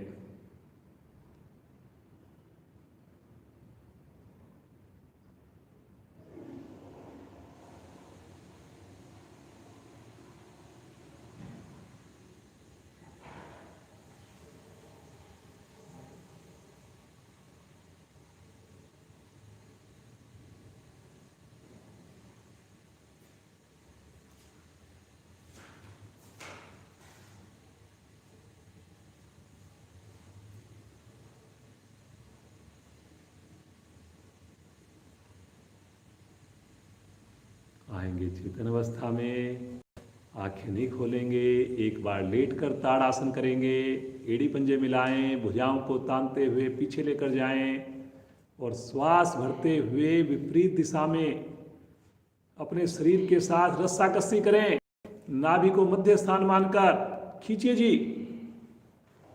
आएंगे चेतन अवस्था में, आंखें नहीं खोलेंगे। एक बार लेटकर ताड़ आसन करेंगे। एड़ी पंजे मिलाएं, भुजाओं को तानते हुए पीछे लेकर जाएं और श्वास भरते हुए विपरीत दिशा में अपने शरीर के साथ रस्साकसी करें। नाभि को मध्य स्थान मानकर खींचिए जी।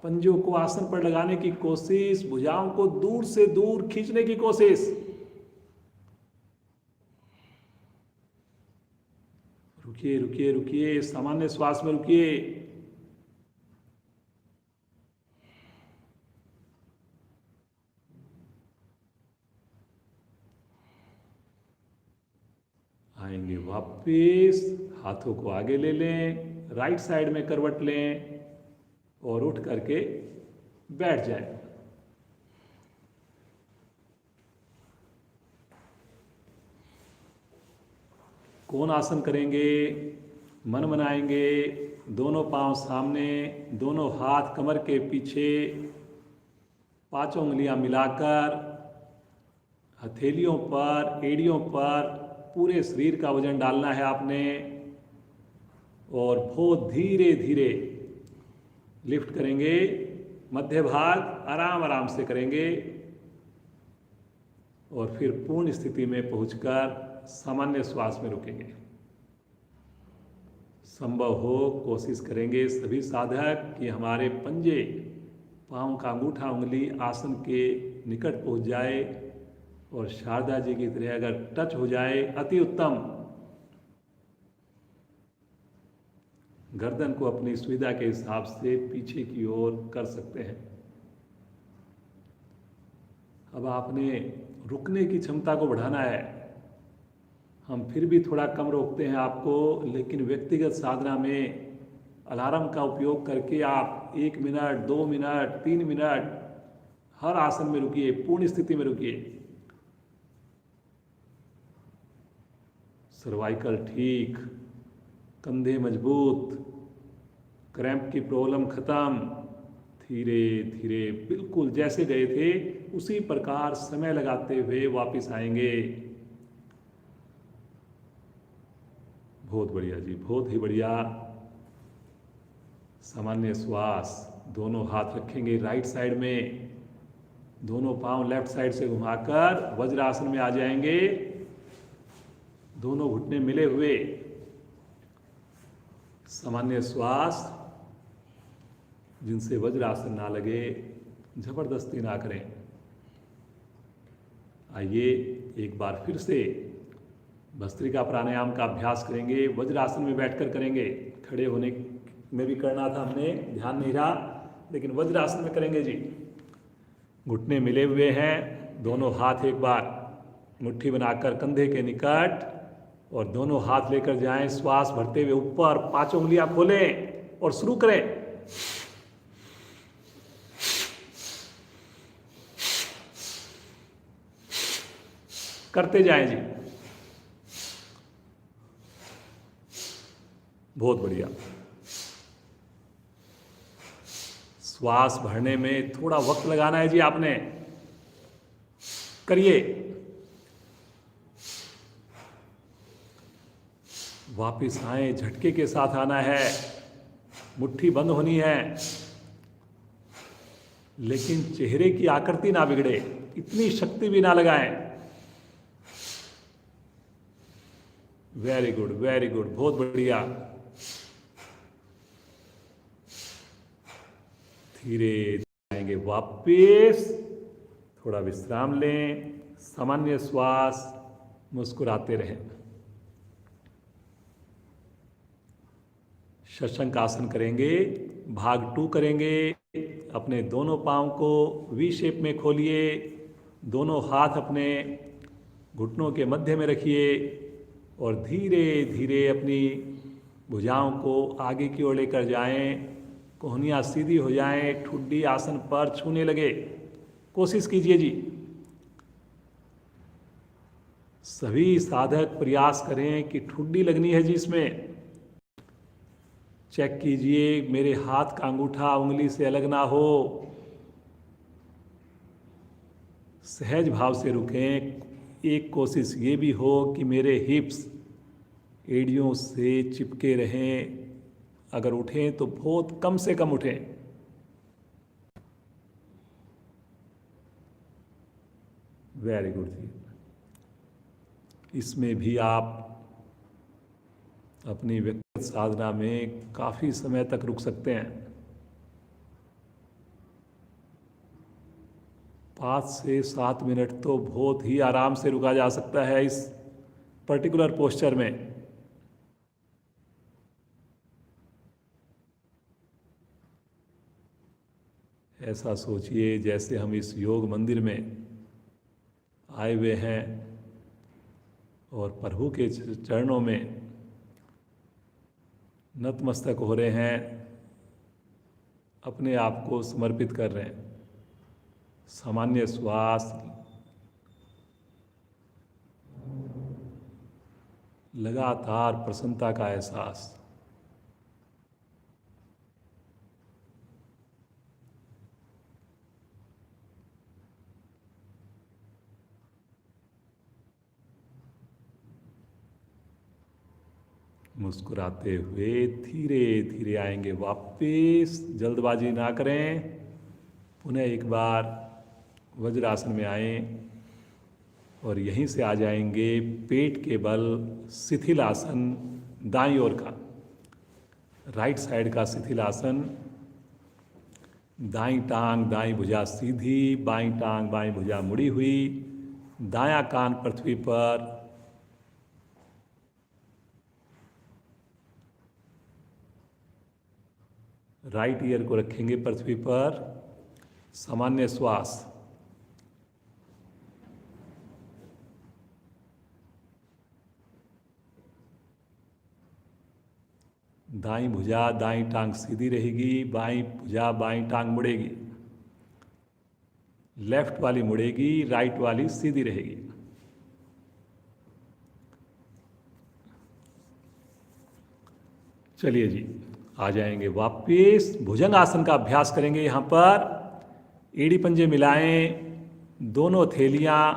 पंजों को आसन पर लगाने की कोशिश, भुजाओं को दूर से दूर खींचने की कोशिश। रुकिए रुकिए रुकिए, सामान्य श्वास में रुकिए। आएंगे वापस, हाथों को आगे ले लें, राइट साइड में करवट लें और उठ करके बैठ जाएं। कौन आसन करेंगे? मन बनाएंगे, दोनों पांव सामने, दोनों हाथ कमर के पीछे, पांचों उंगलियां मिलाकर हथेलियों पर, एड़ियों पर पूरे शरीर का वजन डालना है आपने और बहुत धीरे धीरे लिफ्ट करेंगे। मध्य भाग आराम आराम से करेंगे और फिर पूर्ण स्थिति में पहुंचकर सामान्य श्वास में रुकेंगे। संभव हो कोशिश करेंगे सभी साधक कि हमारे पंजे, पांव का अंगूठा उंगली आसन के निकट पहुंच जाए और शारदा जी की तरह अगर टच हो जाए अति उत्तम। गर्दन को अपनी सुविधा के हिसाब से पीछे की ओर कर सकते हैं। अब आपने रुकने की क्षमता को बढ़ाना है। हम फिर भी थोड़ा कम रोकते हैं आपको, लेकिन व्यक्तिगत साधना में अलार्म का उपयोग करके आप 1 मिनट, 2 मिनट, 3 मिनट हर आसन में रुकिए, पूर्ण स्थिति में रुकिए। सर्वाइकल ठीक, कंधे मजबूत, क्रैम्प की प्रॉब्लम खत्म। धीरे धीरे बिल्कुल जैसे गए थे उसी प्रकार समय लगाते हुए वापस आएंगे। बहुत बढ़िया जी, बहुत ही बढ़िया। सामान्य श्वास, दोनों हाथ रखेंगे राइट साइड में, दोनों पांव लेफ्ट साइड से घुमाकर वज्रासन में आ जाएंगे, दोनों घुटने मिले हुए। सामान्य श्वास, जिनसे वज्रासन ना लगे जबरदस्ती ना करें। आइए एक बार फिर से भस्त्रिका प्राणायाम का अभ्यास करेंगे। वज्रासन में बैठकर करेंगे, खड़े होने में भी करना था हमने, ध्यान नहीं रहा, लेकिन वज्रासन में करेंगे जी। घुटने मिले हुए हैं, दोनों हाथ एक बार मुट्ठी बनाकर कंधे के निकट और दोनों हाथ लेकर जाएं, श्वास भरते हुए ऊपर, पांचों उंगलियां खोलें और शुरू करें। करते जाएं जी, बहुत बढ़िया। श्वास भरने में थोड़ा वक्त लगाना है जी आपने, करिए। वापिस आए, झटके के साथ आना है, मुट्ठी बंद होनी है, लेकिन चेहरे की आकृति ना बिगड़े, इतनी शक्ति भी ना लगाएं। वेरी गुड, वेरी गुड, बहुत बढ़िया। धीरे आएंगे वापिस, थोड़ा विश्राम लें, सामान्य श्वास, मुस्कुराते रहें। शशंक आसन करेंगे, भाग 2 करेंगे। अपने दोनों पांव को वी शेप में खोलिए, दोनों हाथ अपने घुटनों के मध्य में रखिए और धीरे धीरे अपनी भुजाओं को आगे की ओर लेकर जाएं, कोहनियाँ सीधी हो जाएं, ठुड्डी आसन पर छूने लगे। कोशिश कीजिए जी। सभी साधक प्रयास करें कि ठुड्डी लगनी है जी इसमें। चेक कीजिए मेरे हाथ का अंगूठा उंगली से अलग ना हो। सहज भाव से रुकें। एक कोशिश ये भी हो कि मेरे हिप्स एड़ियों से चिपके रहें। अगर उठें तो बहुत कम से कम उठें। वेरी गुड जी। इसमें भी आप अपनी व्यक्तिगत साधना में काफ़ी समय तक रुक सकते हैं। 5 से 7 मिनट तो बहुत ही आराम से रुका जा सकता है इस पर्टिकुलर पोस्चर में। ऐसा सोचिए जैसे हम इस योग मंदिर में आए हुए हैं और प्रभु के चरणों में नतमस्तक हो रहे हैं, अपने आप को समर्पित कर रहे हैं। सामान्य श्वास, लगातार प्रसन्नता का एहसास। मुस्कुराते हुए धीरे धीरे आएंगे वापस, जल्दबाजी ना करें। पुनः एक बार वज्रासन में आए और यहीं से आ जाएंगे पेट के बल शिथिल आसन, दाईं ओर का, राइट साइड का शिथिल आसन। दाईं टांग दाईं भुजा सीधी, बाईं टांग बाईं भुजा मुड़ी हुई, दायां कान पृथ्वी पर, राइट ईयर को रखेंगे पृथ्वी पर। सामान्य श्वास, दाईं भुजा दाईं टांग सीधी रहेगी, बाईं भुजा बाईं टांग मुड़ेगी, लेफ्ट वाली मुड़ेगी, राइट वाली सीधी रहेगी। चलिए जी, आ जाएंगे वापिस। भुजंग आसन का अभ्यास करेंगे। यहाँ पर एड़ी पंजे मिलाएं, दोनों हथेलियां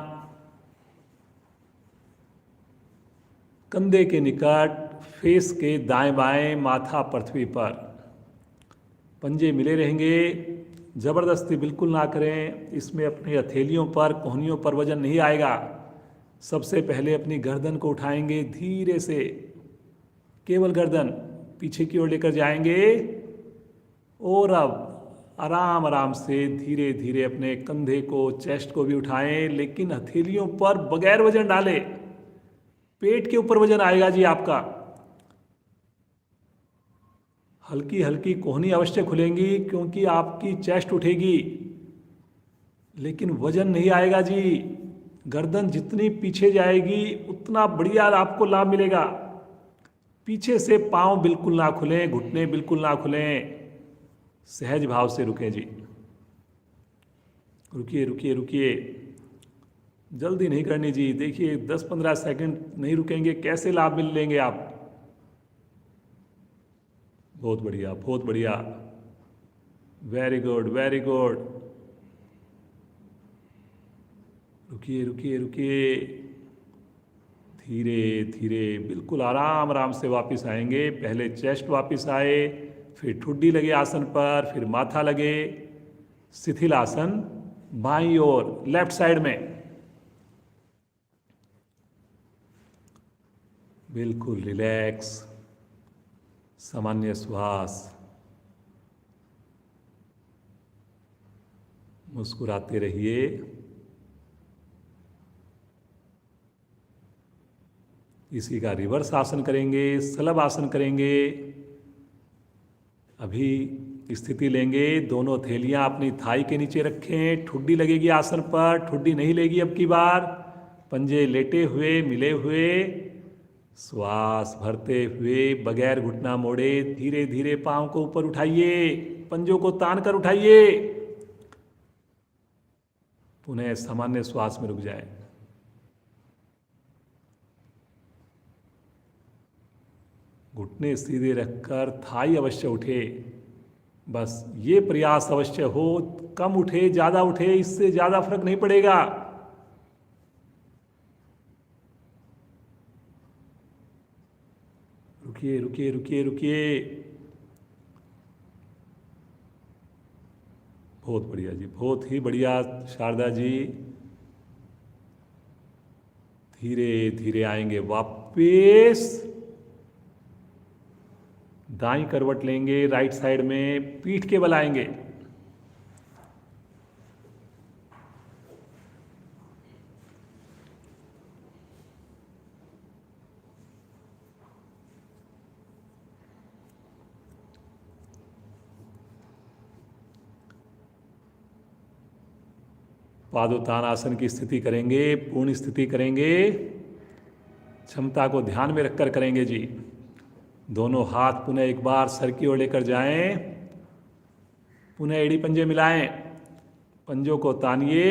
कंधे के निकट, फेस के दाएं बाएं, माथा पृथ्वी पर, पंजे मिले रहेंगे। जबरदस्ती बिल्कुल ना करें, इसमें अपनी हथेलियों पर, कोहनियों पर वजन नहीं आएगा। सबसे पहले अपनी गर्दन को उठाएंगे धीरे से, केवल गर्दन पीछे की ओर लेकर जाएंगे और अब आराम आराम से धीरे धीरे अपने कंधे को, चेस्ट को भी उठाएं, लेकिन हथेलियों पर बगैर वजन डाले। पेट के ऊपर वजन आएगा जी आपका। हल्की हल्की कोहनी अवश्य खुलेंगी क्योंकि आपकी चेस्ट उठेगी, लेकिन वजन नहीं आएगा जी। गर्दन जितनी पीछे जाएगी उतना बढ़िया आपको लाभ मिलेगा। पीछे से पांव बिल्कुल ना खुलें, घुटने बिल्कुल ना खुलें, सहज भाव से रुकें जी। रुकिए रुकिए रुकिए, जल्दी नहीं करनी जी। देखिए 10-15 सेकंड नहीं रुकेंगे, कैसे लाभ मिल लेंगे आप। बहुत बढ़िया बहुत बढ़िया, वेरी गुड वेरी गुड। रुकिए रुकिए रुकिए, धीरे धीरे बिल्कुल आराम आराम से वापस आएंगे। पहले चेस्ट वापस आए, फिर ठुड्डी लगे आसन पर, फिर माथा लगे। शिथिल आसन बाईं ओर, लेफ्ट साइड में, बिल्कुल रिलैक्स, सामान्य श्वास, मुस्कुराते रहिए। इसी का रिवर्स आसन करेंगे, सलभ आसन करेंगे। अभी स्थिति लेंगे, दोनों हथेलियां अपनी थाई के नीचे रखें, ठुड्डी लगेगी आसन पर, ठुड्डी नहीं लेगी अब की बार। पंजे लेटे हुए, मिले हुए, श्वास भरते हुए बगैर घुटना मोड़े धीरे धीरे पांव को ऊपर उठाइए, पंजों को तान कर उठाइए। पुनः सामान्य श्वास में रुक जाए। घुटने सीधे रखकर थाई अवश्य उठे, बस ये प्रयास अवश्य हो। कम उठे ज्यादा उठे, इससे ज्यादा फर्क नहीं पड़ेगा। रुकिए रुकिए रुकिए रुकिए, बहुत बढ़िया जी, बहुत ही बढ़िया शारदा जी। धीरे धीरे आएंगे वापिस, दाईं करवट लेंगे, राइट साइड में पीठ के बल आएंगे। पादोत्तानासन की स्थिति करेंगे, पूर्ण स्थिति करेंगे, क्षमता को ध्यान में रखकर करेंगे जी। दोनों हाथ पुनः एक बार सर की ओर लेकर जाएं, पुनः एड़ी पंजे मिलाएं, पंजों को तानिए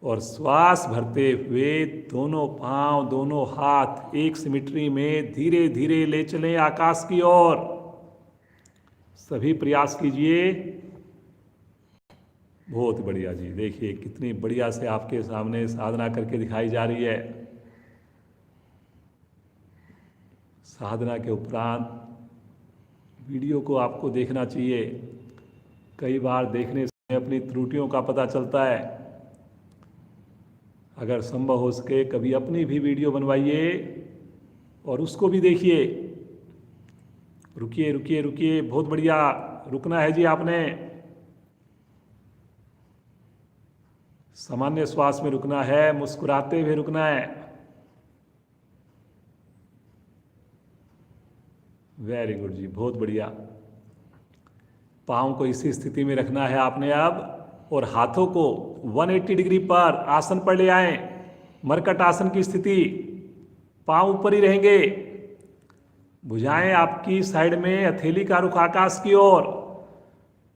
और श्वास भरते हुए दोनों पांव, दोनों हाथ एक सिमिट्री में धीरे धीरे ले चलें आकाश की ओर। सभी प्रयास कीजिए। बहुत बढ़िया जी। देखिए कितनी बढ़िया से आपके सामने साधना करके दिखाई जा रही है। साधना के उपरांत वीडियो को आपको देखना चाहिए। कई बार देखने से अपनी त्रुटियों का पता चलता है। अगर संभव हो सके कभी अपनी भी वीडियो बनवाइए और उसको भी देखिए। रुकिए रुकिए रुकिए, बहुत बढ़िया। रुकना है जी आपने। सामान्य श्वास में रुकना है, मुस्कुराते हुए रुकना है। वेरी गुड जी, बहुत बढ़िया। पाँव को इसी स्थिति में रखना है आपने अब, और हाथों को 180 डिग्री पर आसन पर ले आएं। मरकट आसन की स्थिति, पाँव ऊपर ही रहेंगे, भुजाएं आपकी साइड में, हथेली का रुख आकाश की ओर।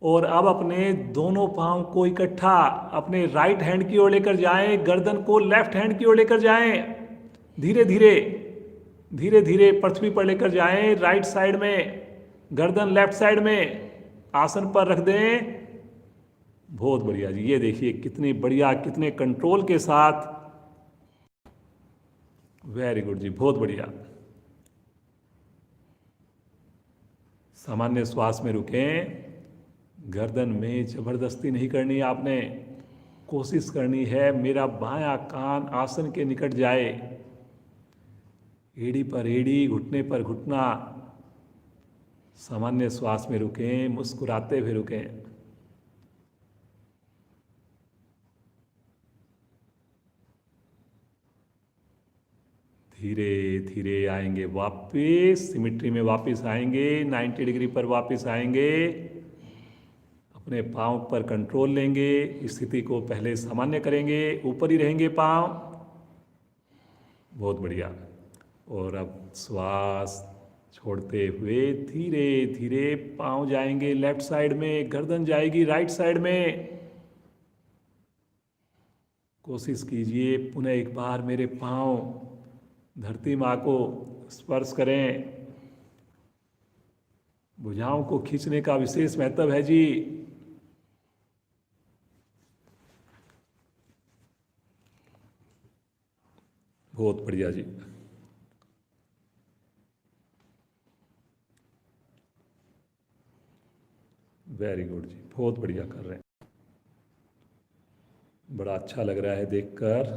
और अब अपने दोनों पाँव को इकट्ठा अपने राइट हैंड की ओर लेकर जाएं, गर्दन को लेफ्ट हैंड की ओर लेकर जाएं। धीरे धीरे धीरे धीरे पृथ्वी पर लेकर जाएं, राइट साइड में, गर्दन लेफ्ट साइड में, आसन पर रख दें। बहुत बढ़िया जी। ये देखिए कितनी बढ़िया, कितने कंट्रोल के साथ। वेरी गुड जी, बहुत बढ़िया। सामान्य श्वास में रुकें। गर्दन में जबरदस्ती नहीं करनी आपने। कोशिश करनी है मेरा बायां कान आसन के निकट जाए। एड़ी पर एड़ी, घुटने पर घुटना। सामान्य श्वास में रुकें, मुस्कुराते हुए रुकें। धीरे धीरे आएंगे वापस, सिमिट्री में वापस आएंगे, 90 डिग्री पर वापस आएंगे। अपने पाँव पर कंट्रोल लेंगे। स्थिति को पहले सामान्य करेंगे, ऊपर ही रहेंगे पाँव। बहुत बढ़िया। और अब श्वास छोड़ते हुए धीरे धीरे पाँव जाएंगे लेफ्ट साइड में, गर्दन जाएगी राइट साइड में। कोशिश कीजिए पुनः एक बार मेरे पाँव धरती माँ को स्पर्श करें। भुजाओं को खींचने का विशेष महत्व है जी। बहुत बढ़िया जी। वेरी गुड जी, बहुत बढ़िया कर रहे हैं। बड़ा अच्छा लग रहा है देखकर।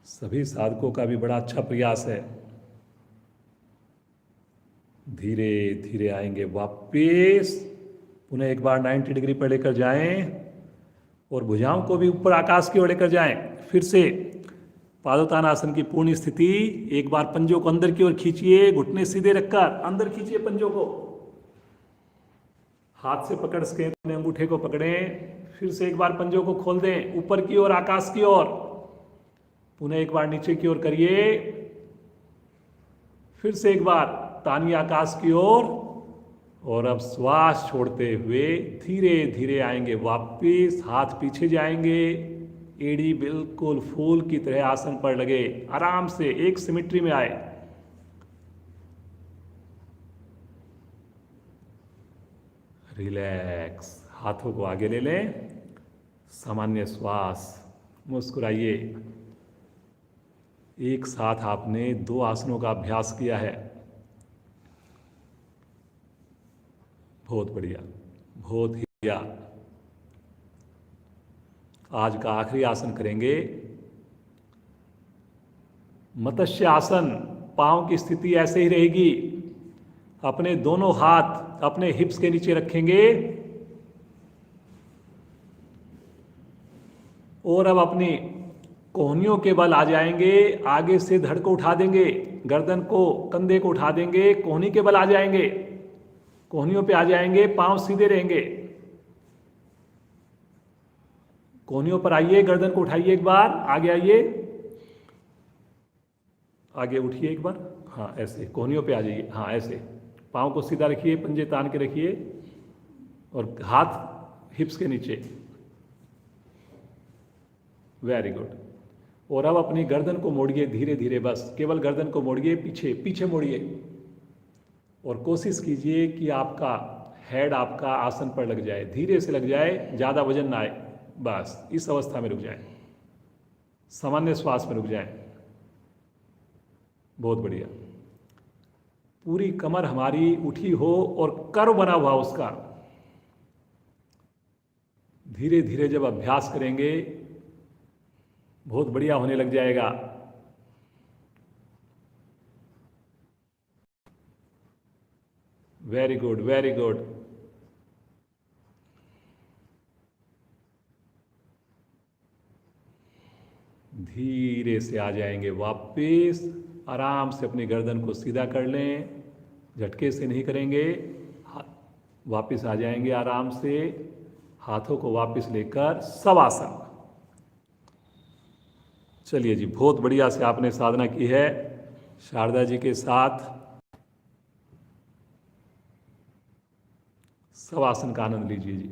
सभी साधकों का भी बड़ा अच्छा प्रयास है। धीरे धीरे आएंगे वापस, पुनः एक बार 90 डिग्री पर लेकर जाएं और भुजाओं को भी ऊपर आकाश की ओर लेकर जाएं। फिर से पादोत्तानासन की पूर्ण स्थिति। एक बार पंजों को अंदर की ओर खींचिए, घुटने सीधे रखकर अंदर खींचिए पंजों को। हाथ से पकड़ सके अपने अंगूठे को पकड़ें। फिर से एक बार पंजों को खोल दें, ऊपर की ओर, आकाश की ओर। पुनः एक बार नीचे की ओर करिए। फिर से एक बार तानिए आकाश की ओर। और अब श्वास छोड़ते हुए धीरे धीरे आएंगे वापिस। हाथ पीछे जाएंगे, एड़ी बिल्कुल फूल की तरह आसन पर लगे, आराम से एक सिमिट्री में आए। रिलैक्स। हाथों को आगे ले लें। सामान्य श्वास, मुस्कुराइए। एक साथ आपने 2 आसनों का अभ्यास किया है। बहुत बढ़िया, बहुत ही बढ़िया। आज का आखिरी आसन करेंगे मत्स्य आसन। पांव की स्थिति ऐसे ही रहेगी। अपने दोनों हाथ अपने हिप्स के नीचे रखेंगे और अब अपनी कोहनियों के बल आ जाएंगे। आगे से धड़ को उठा देंगे, गर्दन को, कंधे को उठा देंगे, कोहनी के बल आ जाएंगे, कोहनियों पे आ जाएंगे, पांव सीधे रहेंगे। कोहनियों पर आइए, गर्दन को उठाइए एक बार, आगे आइए, आगे उठिए एक बार, हाँ ऐसे कोहनियों पे आ जाइए, हाँ ऐसे, पाँव को सीधा रखिए, पंजे तान के रखिए और हाथ हिप्स के नीचे, वेरी गुड। और अब अपनी गर्दन को मोड़िए धीरे धीरे, बस केवल गर्दन को मोड़िए, पीछे पीछे मोड़िए और कोशिश कीजिए कि आपका हेड आपका आसन पर लग जाए, धीरे से लग जाए, ज़्यादा वजन ना आए, बस इस अवस्था में रुक जाए, सामान्य श्वास में रुक जाए। बहुत बढ़िया। पूरी कमर हमारी उठी हो और कर्व बना हुआ उसका। धीरे धीरे जब अभ्यास करेंगे बहुत बढ़िया होने लग जाएगा। Very good, very good. धीरे से आ जाएंगे वापस, आराम से अपनी गर्दन को सीधा कर लें, झटके से नहीं करेंगे, वापस आ जाएंगे आराम से, हाथों को वापस लेकर शवासन। चलिए जी, बहुत बढ़िया से आपने साधना की है शारदा जी के साथ। शवासन का आनंद लीजिए जी,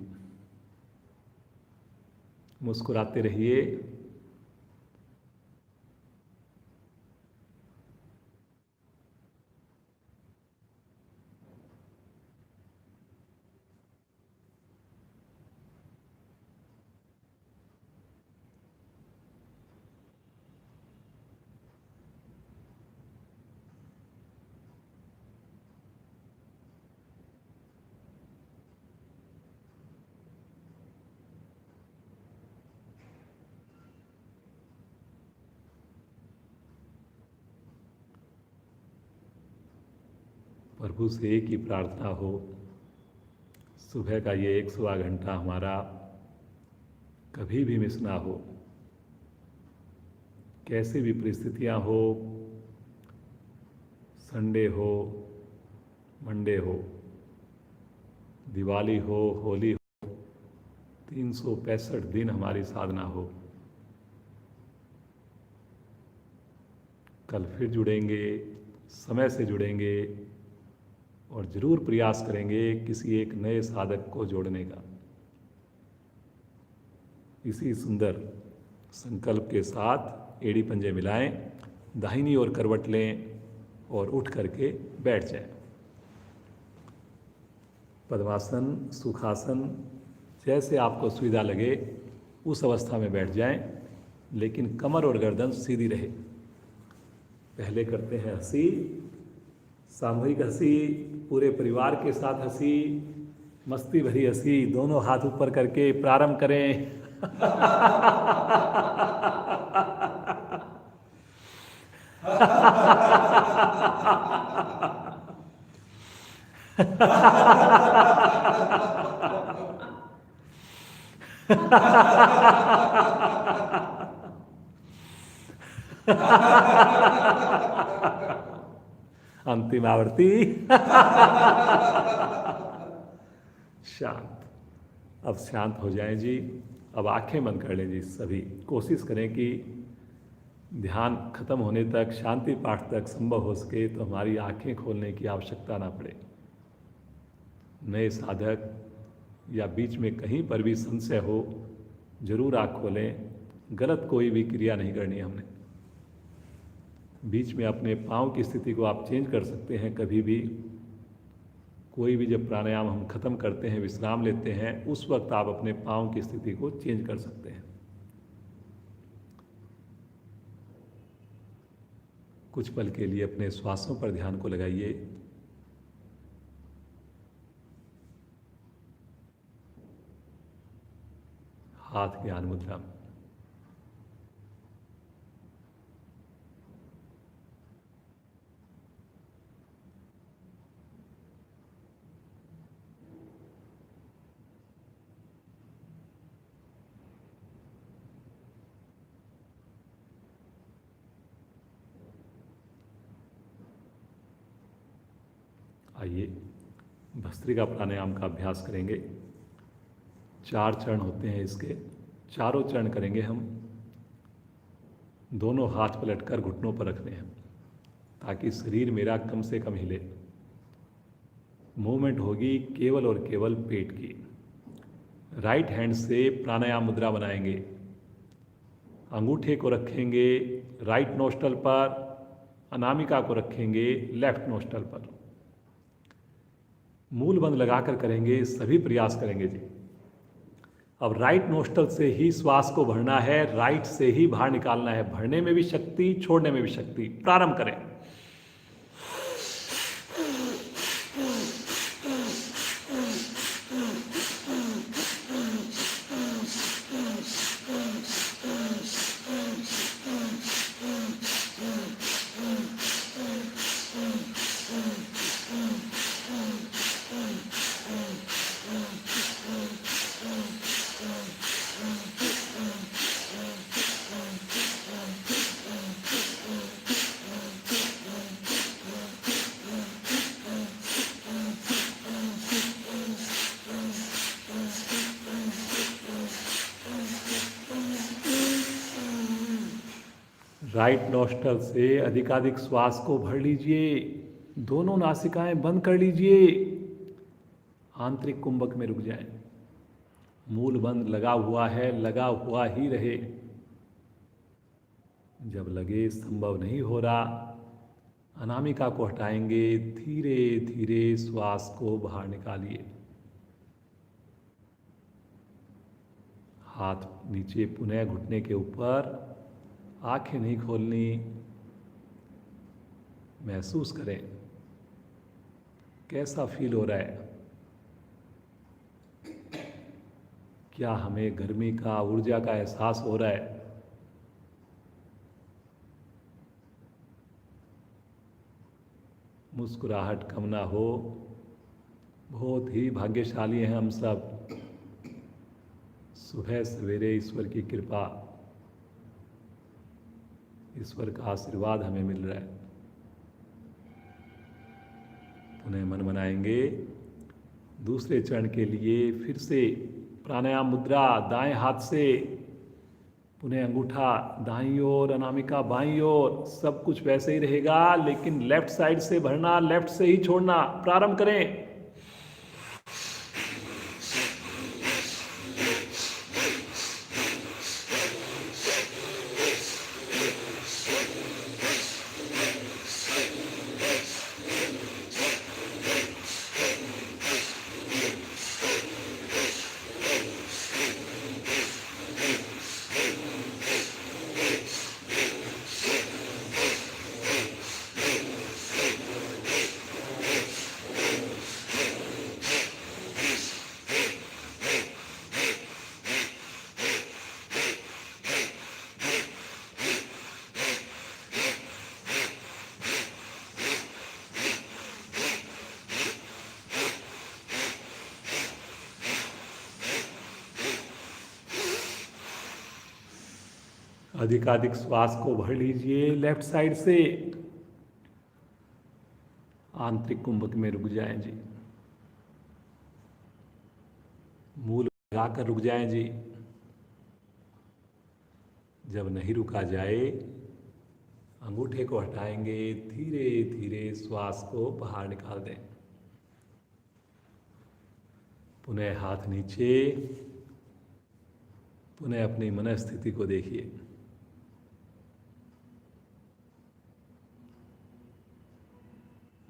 मुस्कुराते रहिए। प्रभु से एक ही प्रार्थना हो, सुबह का ये 1 घंटा हमारा कभी भी मिस ना हो। कैसी भी परिस्थितियां हो, संडे हो, मंडे हो, दिवाली हो, होली हो, 365 दिन हमारी साधना हो। कल फिर जुड़ेंगे, समय से जुड़ेंगे और ज़रूर प्रयास करेंगे किसी एक नए साधक को जोड़ने का। इसी सुंदर संकल्प के साथ एड़ी पंजे मिलाएं, दाहिनी ओर करवट लें और उठ करके बैठ जाएं। पद्मासन, सुखासन, जैसे आपको सुविधा लगे उस अवस्था में बैठ जाएं, लेकिन कमर और गर्दन सीधी रहे। पहले करते हैं हंसी, सामूहिक हंसी, पूरे परिवार के साथ हंसी, मस्ती भरी हंसी, दोनों हाथ ऊपर करके प्रारंभ करें। अंतिम आवृत्ति। शांत। अब शांत हो जाएं जी। अब आंखें बंद कर लें जी। सभी कोशिश करें कि ध्यान खत्म होने तक, शांति पाठ तक संभव हो सके तो हमारी आंखें खोलने की आवश्यकता ना पड़े। नए साधक या बीच में कहीं पर भी संशय हो, जरूर आँख खोलें। गलत कोई भी क्रिया नहीं करनी है हमने। बीच में अपने पाँव की स्थिति को आप चेंज कर सकते हैं कभी भी। कोई भी जब प्राणायाम हम खत्म करते हैं, विश्राम लेते हैं, उस वक्त आप अपने पाँव की स्थिति को चेंज कर सकते हैं। कुछ पल के लिए अपने श्वासों पर ध्यान को लगाइए। हाथ ज्ञान मुद्रा में। आइए भस्त्रिका प्राणायाम का अभ्यास करेंगे। 4 चरण होते हैं इसके। चारों चरण करेंगे हम। दोनों हाथ पलटकर घुटनों पर रखने हैं ताकि शरीर मेरा कम से कम हिले। मूवमेंट होगी केवल और केवल पेट की। राइट हैंड से प्राणायाम मुद्रा बनाएंगे। अंगूठे को रखेंगे राइट नोस्ट्रल पर, अनामिका को रखेंगे लेफ्ट नोस्ट्रल पर। मूल बंद लगाकर करेंगे, सभी प्रयास करेंगे जी। अब राइट नोस्ट्रल से ही श्वास को भरना है, राइट से ही बाहर निकालना है। भरने में भी शक्ति, छोड़ने में भी शक्ति। प्रारंभ करें। राइट नोस्ट्रल से अधिकाधिक श्वास को भर लीजिए। दोनों नासिकाएं बंद कर लीजिए। आंतरिक कुंभक में रुक जाएं। मूल बंद लगा हुआ है, लगा हुआ ही रहे। जब लगे संभव नहीं हो रहा, अनामिका को हटाएंगे। धीरे धीरे श्वास को बाहर निकालिए। हाथ नीचे, पुनः घुटने के ऊपर। आंखें नहीं खोलनी। महसूस करें कैसा फील हो रहा है। क्या हमें गर्मी का, ऊर्जा का एहसास हो रहा है? मुस्कुराहट कम ना हो। बहुत ही भाग्यशाली हैं हम सब। सुबह सवेरे ईश्वर की कृपा, ईश्वर का आशीर्वाद हमें मिल रहा है। पुनः मन बनाएंगे। दूसरे चरण के लिए फिर से प्राणायाम मुद्रा। दाएं हाथ से पुनः अंगूठा दाईं ओर, अनामिका बाईं ओर। सब कुछ वैसे ही रहेगा, लेकिन लेफ्ट साइड से भरना, लेफ्ट से ही छोड़ना। प्रारंभ करें। अधिकाधिक श्वास को भर लीजिए लेफ्ट साइड से। आंतरिक कुंभक में रुक जाएं जी। मूल लगाकर रुक जाएं जी। जब नहीं रुका जाए, अंगूठे को हटाएंगे। धीरे धीरे श्वास को बाहर निकाल दें। पुनः हाथ नीचे। पुनः अपनी मनस्थिति को देखिए।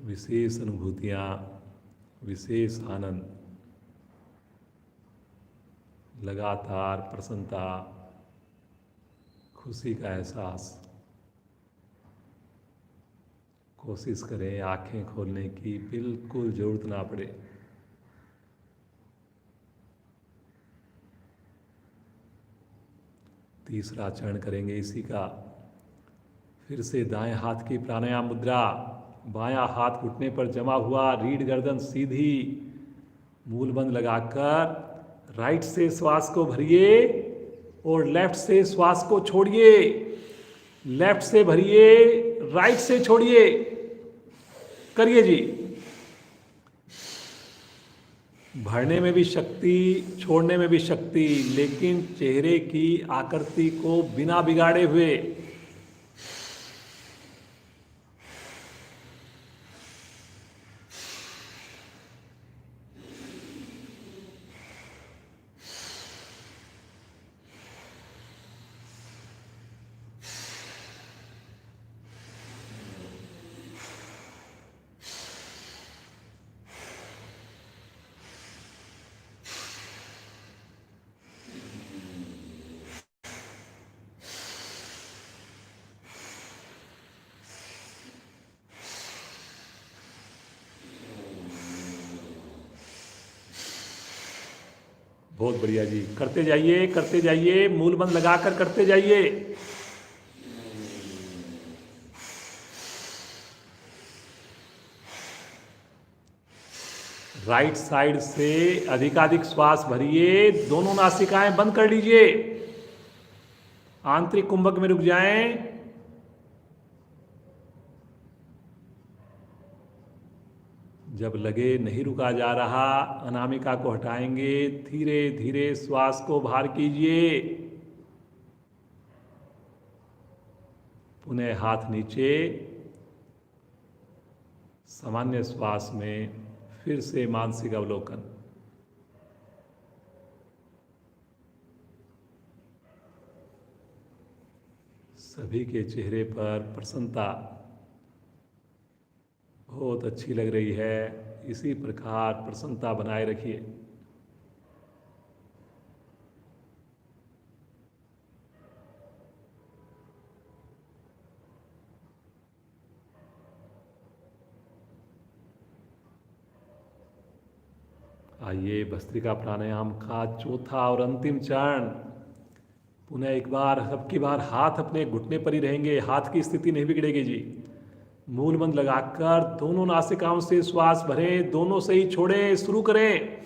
विशेष अनुभूतियाँ, विशेष आनंद, लगातार प्रसन्नता, खुशी का एहसास। कोशिश करें आंखें खोलने की, बिल्कुल जरूरत ना पड़े। तीसरा चरण करेंगे इसी का। फिर से दाएं हाथ की प्राणायाम मुद्रा। बायां हाथ घुटने पर जमा हुआ, रीढ़ गर्दन सीधी। मूल बंद लगाकर राइट से श्वास को भरिए और लेफ्ट से श्वास को छोड़िए। लेफ्ट से भरिए, राइट से छोड़िए। करिए जी। भरने में भी शक्ति, छोड़ने में भी शक्ति, लेकिन चेहरे की आकृति को बिना बिगाड़े हुए। बहुत बढ़िया जी, करते जाइए, मूल बंद लगाकर करते जाइए। राइट साइड से अधिकाधिक श्वास भरिए, दोनों नासिकाएं बंद कर लीजिए, आंतरिक कुंभक में रुक जाएं। जब लगे नहीं रुका जा रहा, अनामिका को हटाएंगे, धीरे धीरे श्वास को बाहर कीजिए। पुनः हाथ नीचे, सामान्य श्वास में फिर से मानसिक अवलोकन। सभी के चेहरे पर प्रसन्नता बहुत अच्छी लग रही है। इसी प्रकार प्रसन्नता बनाए रखिए। आइए भस्त्रिका प्राणायाम का चौथा और अंतिम चरण। पुनः एक बार, सबकी बार हाथ अपने घुटने पर ही रहेंगे, हाथ की स्थिति नहीं बिगड़ेगी जी। मूल बंद लगाकर दोनों नासिकाओं से श्वास भरें, दोनों से ही छोड़ें। शुरू करें।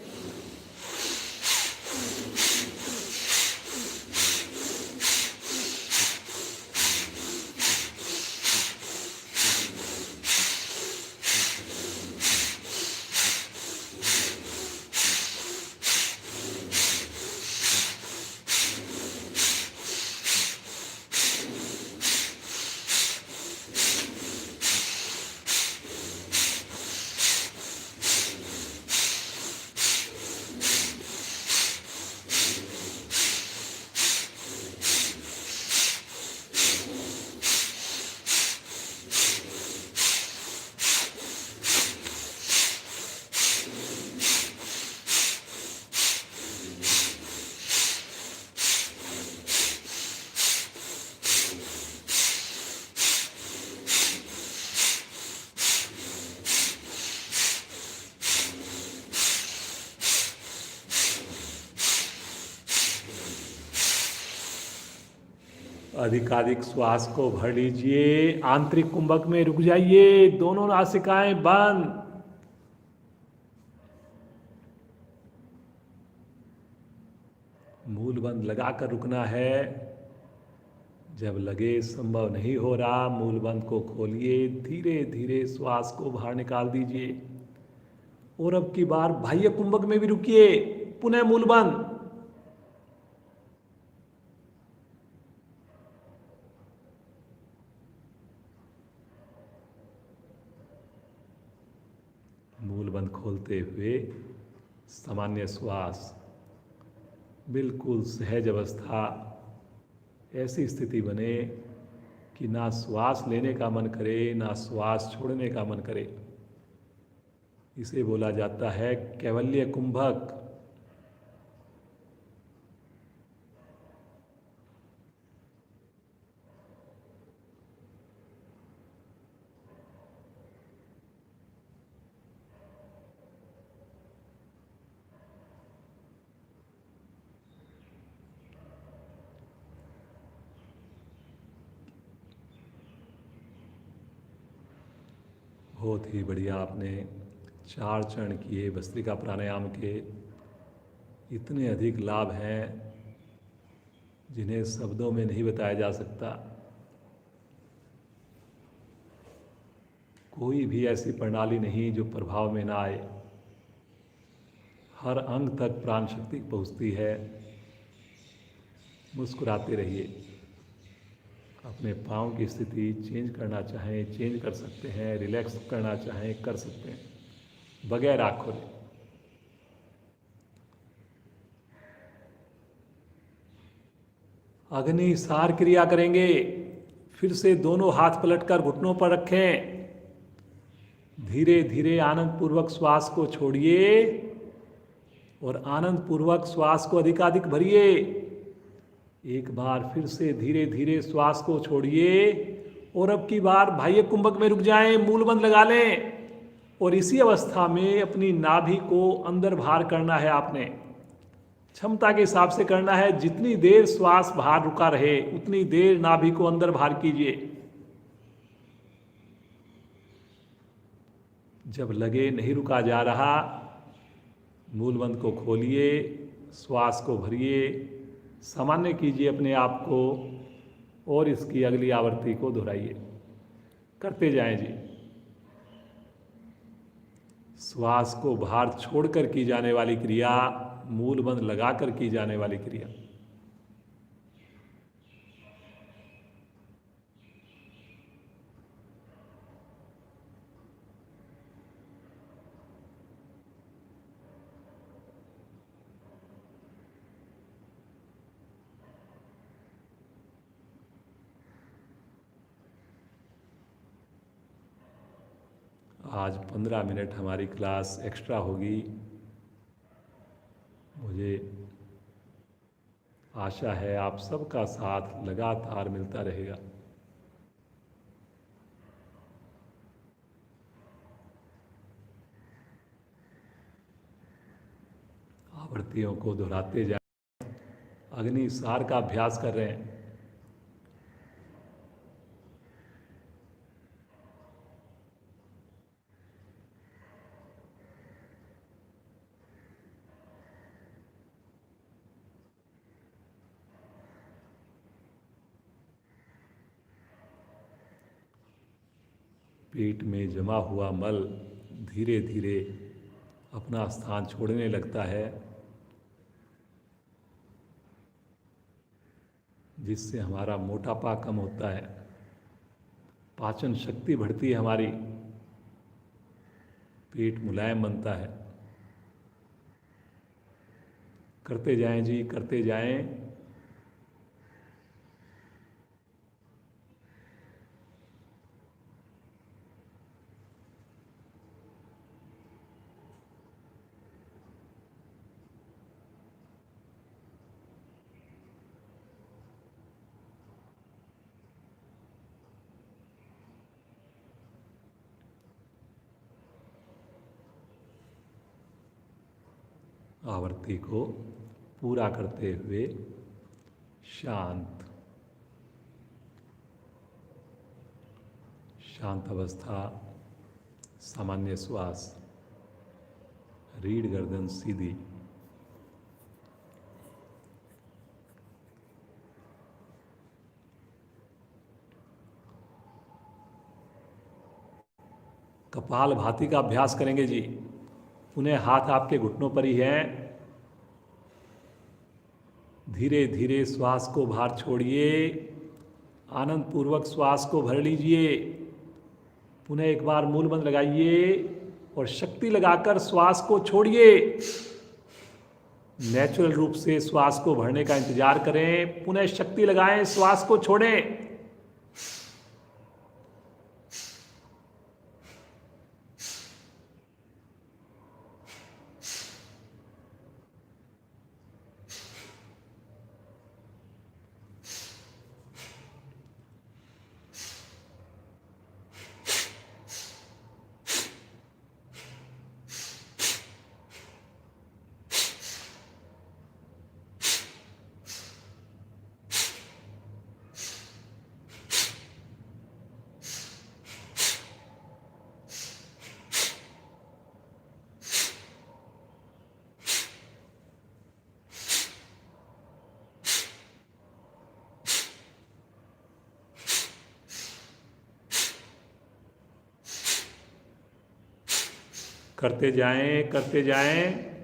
अधिकाधिक श्वास को भर लीजिए, आंतरिक कुंभक में रुक जाइए, दोनों नासिकाएं बंद। मूल बंद लगाकर रुकना है। जब लगे संभव नहीं हो रहा, मूल बंद को खोलिए, धीरे धीरे श्वास को बाहर निकाल दीजिए। और अब की बार बाह्य कुंभक में भी रुकिए, पुनः मूल बंद। मूल बंद खोलते हुए सामान्य श्वास, बिल्कुल सहज अवस्था। ऐसी स्थिति बने कि ना श्वास लेने का मन करे, ना श्वास छोड़ने का मन करे। इसे बोला जाता है कैवल्य कुंभक। बहुत ही बढ़िया, आपने 4 चरण किए भस्त्रिका प्राणायाम के। इतने अधिक लाभ हैं जिन्हें शब्दों में नहीं बताया जा सकता। कोई भी ऐसी प्रणाली नहीं जो प्रभाव में ना आए। हर अंग तक प्राण शक्ति पहुंचती है। मुस्कुराते रहिए। अपने पाँव की स्थिति चेंज करना चाहें चेंज कर सकते हैं, रिलैक्स करना चाहें कर सकते हैं, बगैर आँख खोले। अग्नि सार क्रिया करेंगे। फिर से दोनों हाथ पलटकर घुटनों पर रखें। धीरे धीरे आनंद पूर्वक श्वास को छोड़िए और आनंद पूर्वक श्वास को अधिकाधिक भरिए। एक बार फिर से धीरे धीरे श्वास को छोड़िए और अब की बार बाह्य कुंभक में रुक जाएं, मूल बंद लगा लें और इसी अवस्था में अपनी नाभि को अंदर बाहर करना है। आपने क्षमता के हिसाब से करना है। जितनी देर श्वास बाहर रुका रहे उतनी देर नाभि को अंदर बाहर कीजिए। जब लगे नहीं रुका जा रहा, मूलबंद को खोलिए, श्वास को भरिए, सामान्य कीजिए अपने आप को और इसकी अगली आवृत्ति को दोहराइए। करते जाएं जी। श्वास को बाहर छोड़कर की जाने वाली क्रिया, मूल बंद लगाकर की जाने वाली क्रिया। आज 15 मिनट हमारी क्लास एक्स्ट्रा होगी। मुझे आशा है आप सबका साथ लगातार मिलता रहेगा। आवृत्तियों को दोहराते जाएं। अग्नि सार का अभ्यास कर रहे हैं। पेट में जमा हुआ मल धीरे धीरे अपना स्थान छोड़ने लगता है, जिससे हमारा मोटापा कम होता है, पाचन शक्ति बढ़ती है हमारी, पेट मुलायम बनता है। करते जाएं जी, करते जाएं। आवृत्ति को पूरा करते हुए शांत शांत अवस्था, सामान्य श्वास, रीढ़ गर्दन सीधी। कपाल भाती का अभ्यास करेंगे जी। पुनः हाथ आपके घुटनों पर ही हैं। धीरे धीरे श्वास को बाहर छोड़िए, आनंद पूर्वक श्वास को भर लीजिए। पुनः एक बार मूल बंद लगाइए और शक्ति लगाकर श्वास को छोड़िए। नेचुरल रूप से श्वास को भरने का इंतजार करें। पुनः शक्ति लगाएं, श्वास को छोड़ें। करते जाएं, करते जाएं।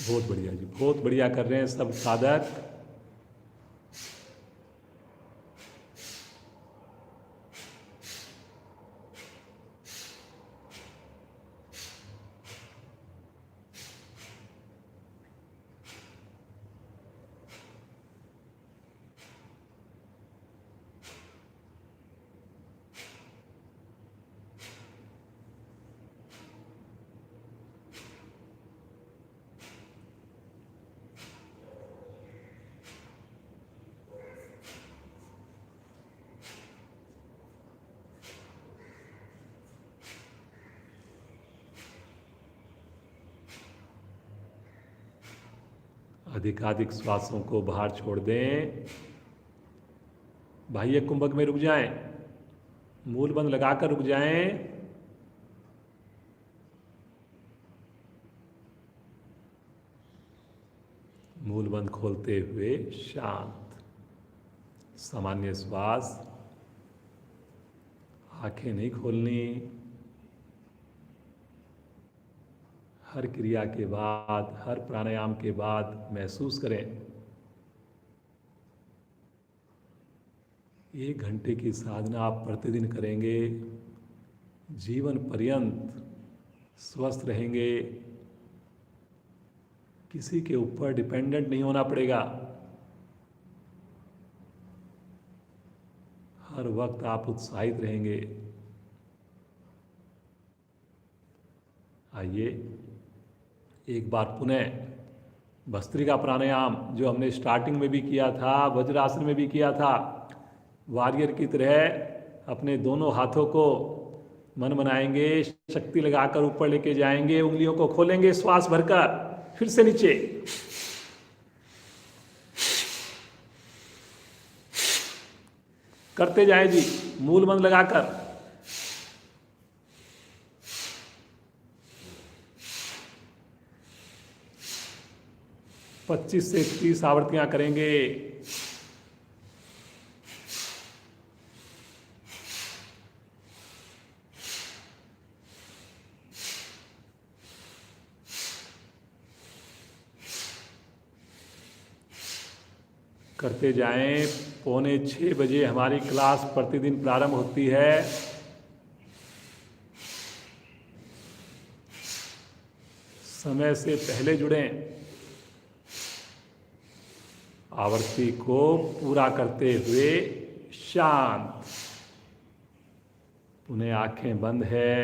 बहुत बढ़िया जी, बहुत बढ़िया कर रहे हैं सब साधक। अधिकाधिक श्वासों को बाहर छोड़ दें। बाह्य कुंभक में रुक जाएं, मूल बंद लगाकर रुक जाएं। मूल बंद खोलते हुए शांत सामान्य श्वास। आंखें नहीं खोलनी। हर क्रिया के बाद, हर प्राणायाम के बाद महसूस करें 1 घंटे की साधना आप प्रतिदिन करेंगे, जीवन पर्यंत स्वस्थ रहेंगे। किसी के ऊपर डिपेंडेंट नहीं होना पड़ेगा। हर वक्त आप उत्साहित रहेंगे। आइए एक बार पुनः भस्त्रिका प्राणायाम जो हमने स्टार्टिंग में भी किया था, वज्रासन में भी किया था, वॉरियर की तरह अपने दोनों हाथों को मन बनाएंगे, शक्ति लगाकर ऊपर लेके जाएंगे, उंगलियों को खोलेंगे श्वास भरकर, फिर से नीचे। करते जाए जी, मूल बंद लगाकर। पच्चीस से 30 आवृत्तियां करेंगे। करते जाएं। 5:45 हमारी क्लास प्रतिदिन प्रारंभ होती है। समय से पहले जुड़ें। आवृत्ति को पूरा करते हुए शांत। पुनः आंखें बंद है।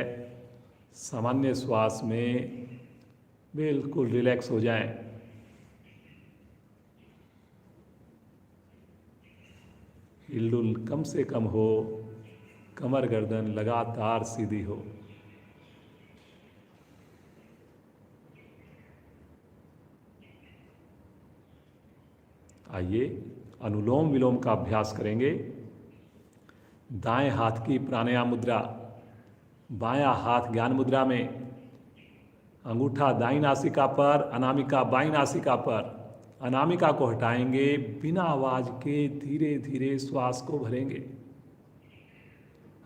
सामान्य श्वास में बिल्कुल रिलैक्स हो जाएं। हिलडुल कम से कम हो, कमर गर्दन लगातार सीधी हो। आइए अनुलोम विलोम का अभ्यास करेंगे। दाएं हाथ की प्राणायाम मुद्रा, बायां हाथ ज्ञान मुद्रा में, अंगूठा दाईं नासिका पर, अनामिका बाईं नासिका पर। अनामिका को हटाएंगे, बिना आवाज के धीरे धीरे श्वास को भरेंगे।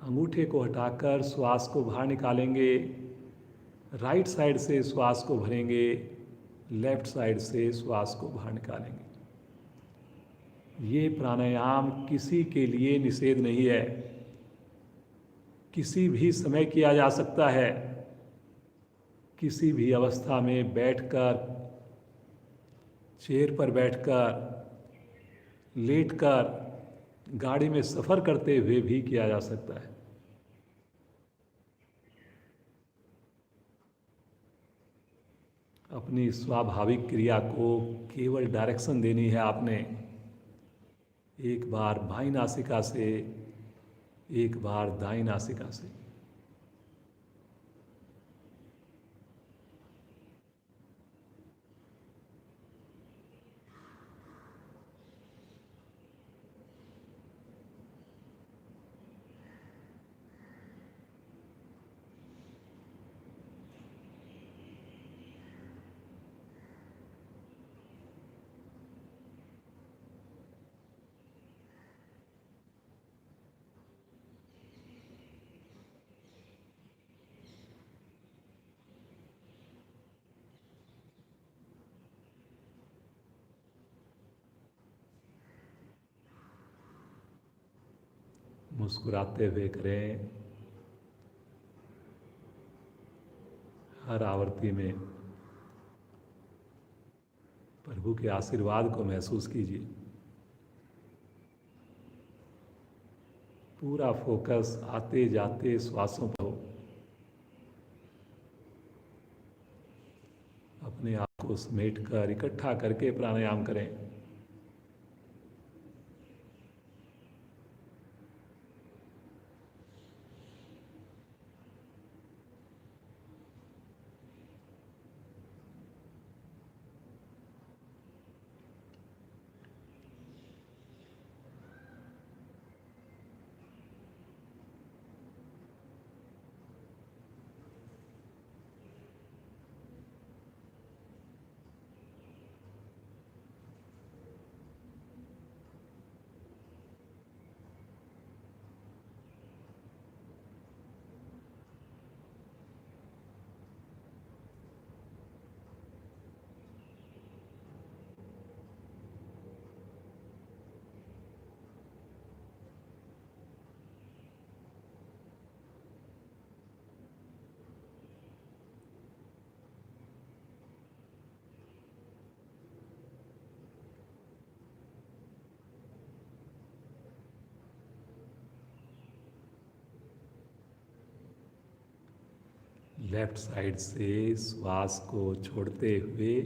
अंगूठे को हटाकर श्वास को बाहर निकालेंगे। राइट साइड से श्वास को भरेंगे, लेफ्ट साइड से श्वास को बाहर निकालेंगे। ये प्राणायाम किसी के लिए निषेध नहीं है, किसी भी समय किया जा सकता है। किसी भी अवस्था में बैठकर, चेयर पर बैठकर, लेटकर, गाड़ी में सफ़र करते हुए भी किया जा सकता है। अपनी स्वाभाविक क्रिया को केवल डायरेक्शन देनी है आपने। एक बार बाईं नासिका से, एक बार दाईं नासिका से। मुस्कुराते हुए करें। हर आवृत्ति में प्रभु के आशीर्वाद को महसूस कीजिए। पूरा फोकस आते जाते श्वासों पर हो। अपने आप को समेट कर इकट्ठा करके प्राणायाम करें। लेफ्ट साइड से श्वास को छोड़ते हुए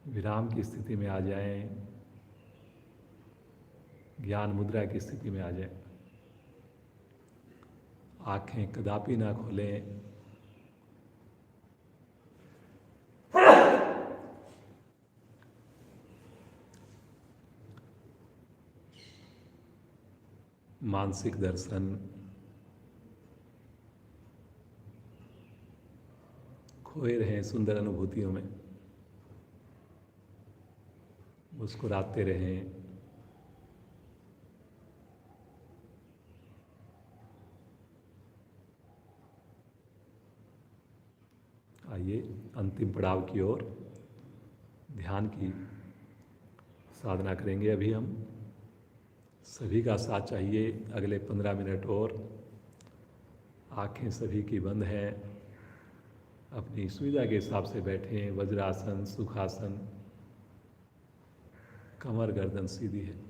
विराम की स्थिति में आ जाएं। ज्ञान मुद्रा की स्थिति में आ जाएं। आंखें कदापि ना खोलें। मानसिक दर्शन खोए रहें सुंदर अनुभूतियों में। मुस्कुराते रहें। आइए अंतिम पड़ाव की ओर ध्यान की साधना करेंगे। अभी हम सभी का साथ चाहिए। अगले 15 मिनट और आंखें सभी की बंद हैं। अपनी सुविधा के हिसाब से बैठें। वज्रासन, सुखासन, कमर गर्दन सीधी है।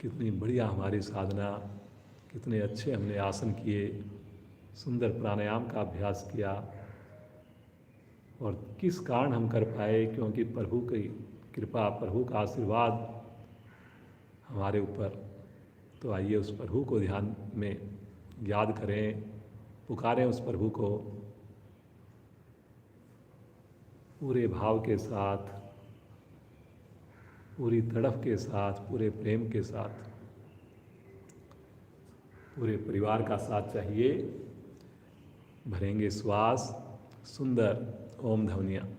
कितनी बढ़िया हमारी साधना, कितने अच्छे हमने आसन किए, सुंदर प्राणायाम का अभ्यास किया। और किस कारण हम कर पाए? क्योंकि प्रभु की कृपा, प्रभु का आशीर्वाद हमारे ऊपर। तो आइए उस प्रभु को ध्यान में याद करें, पुकारें उस प्रभु को पूरे भाव के साथ, पूरी तड़फ के साथ, पूरे प्रेम के साथ। पूरे परिवार का साथ चाहिए। भरेंगे श्वास, सुंदर ओम ध्वनियाँ।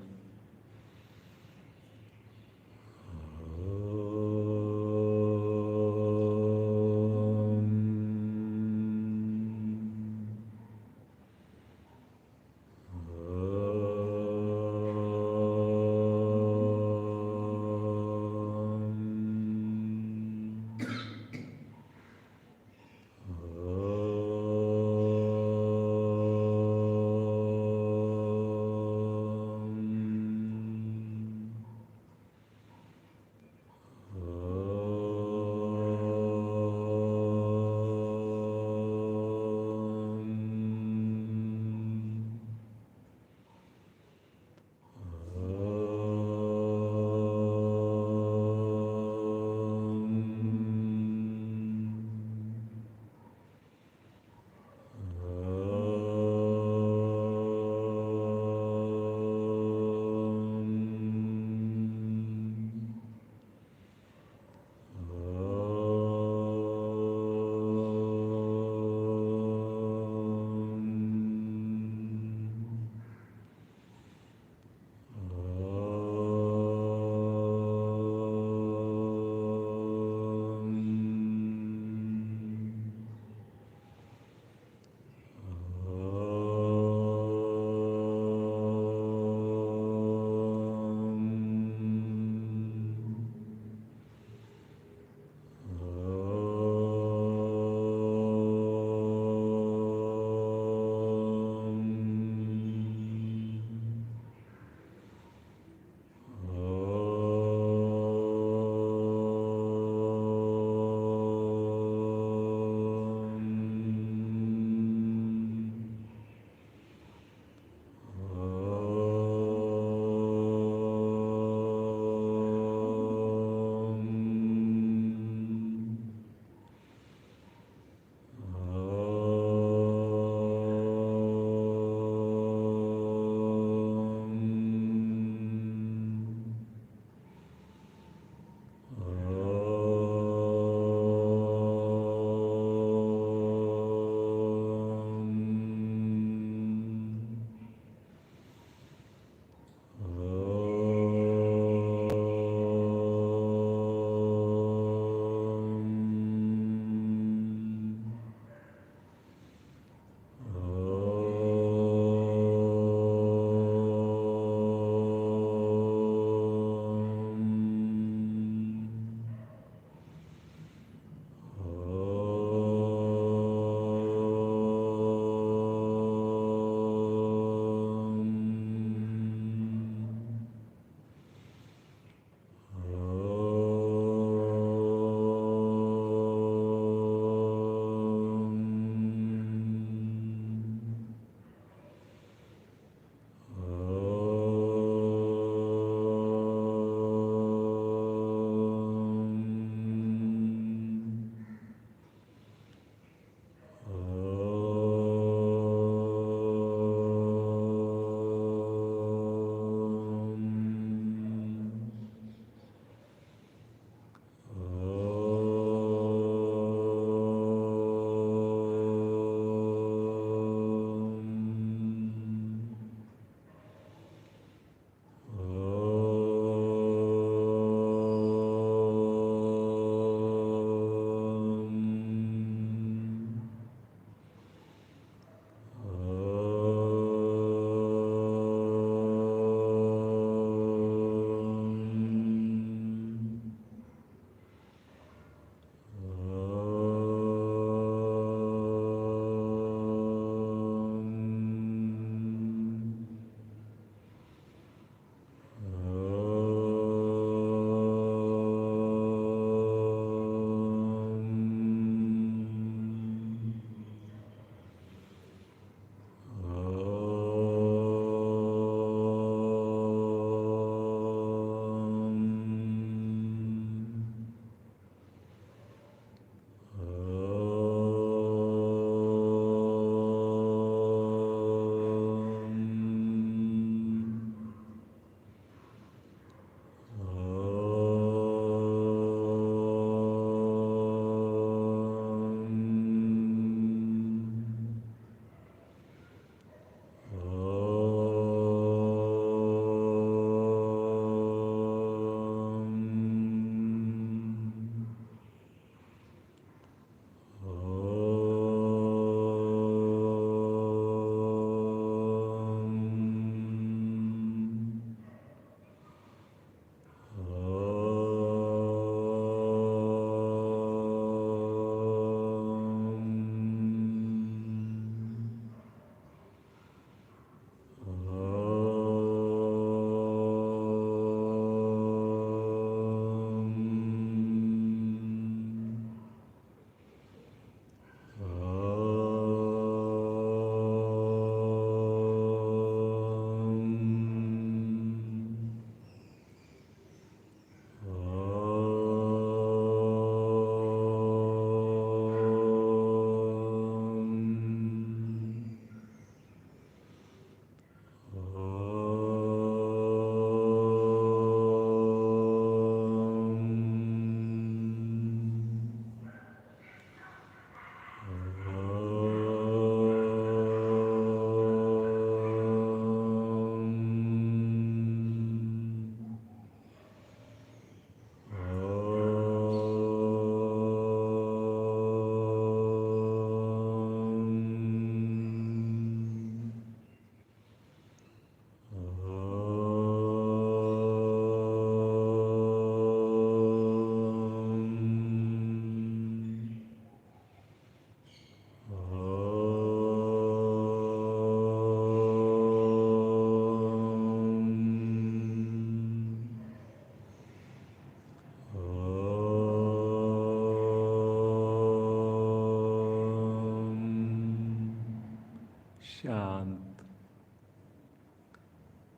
शांत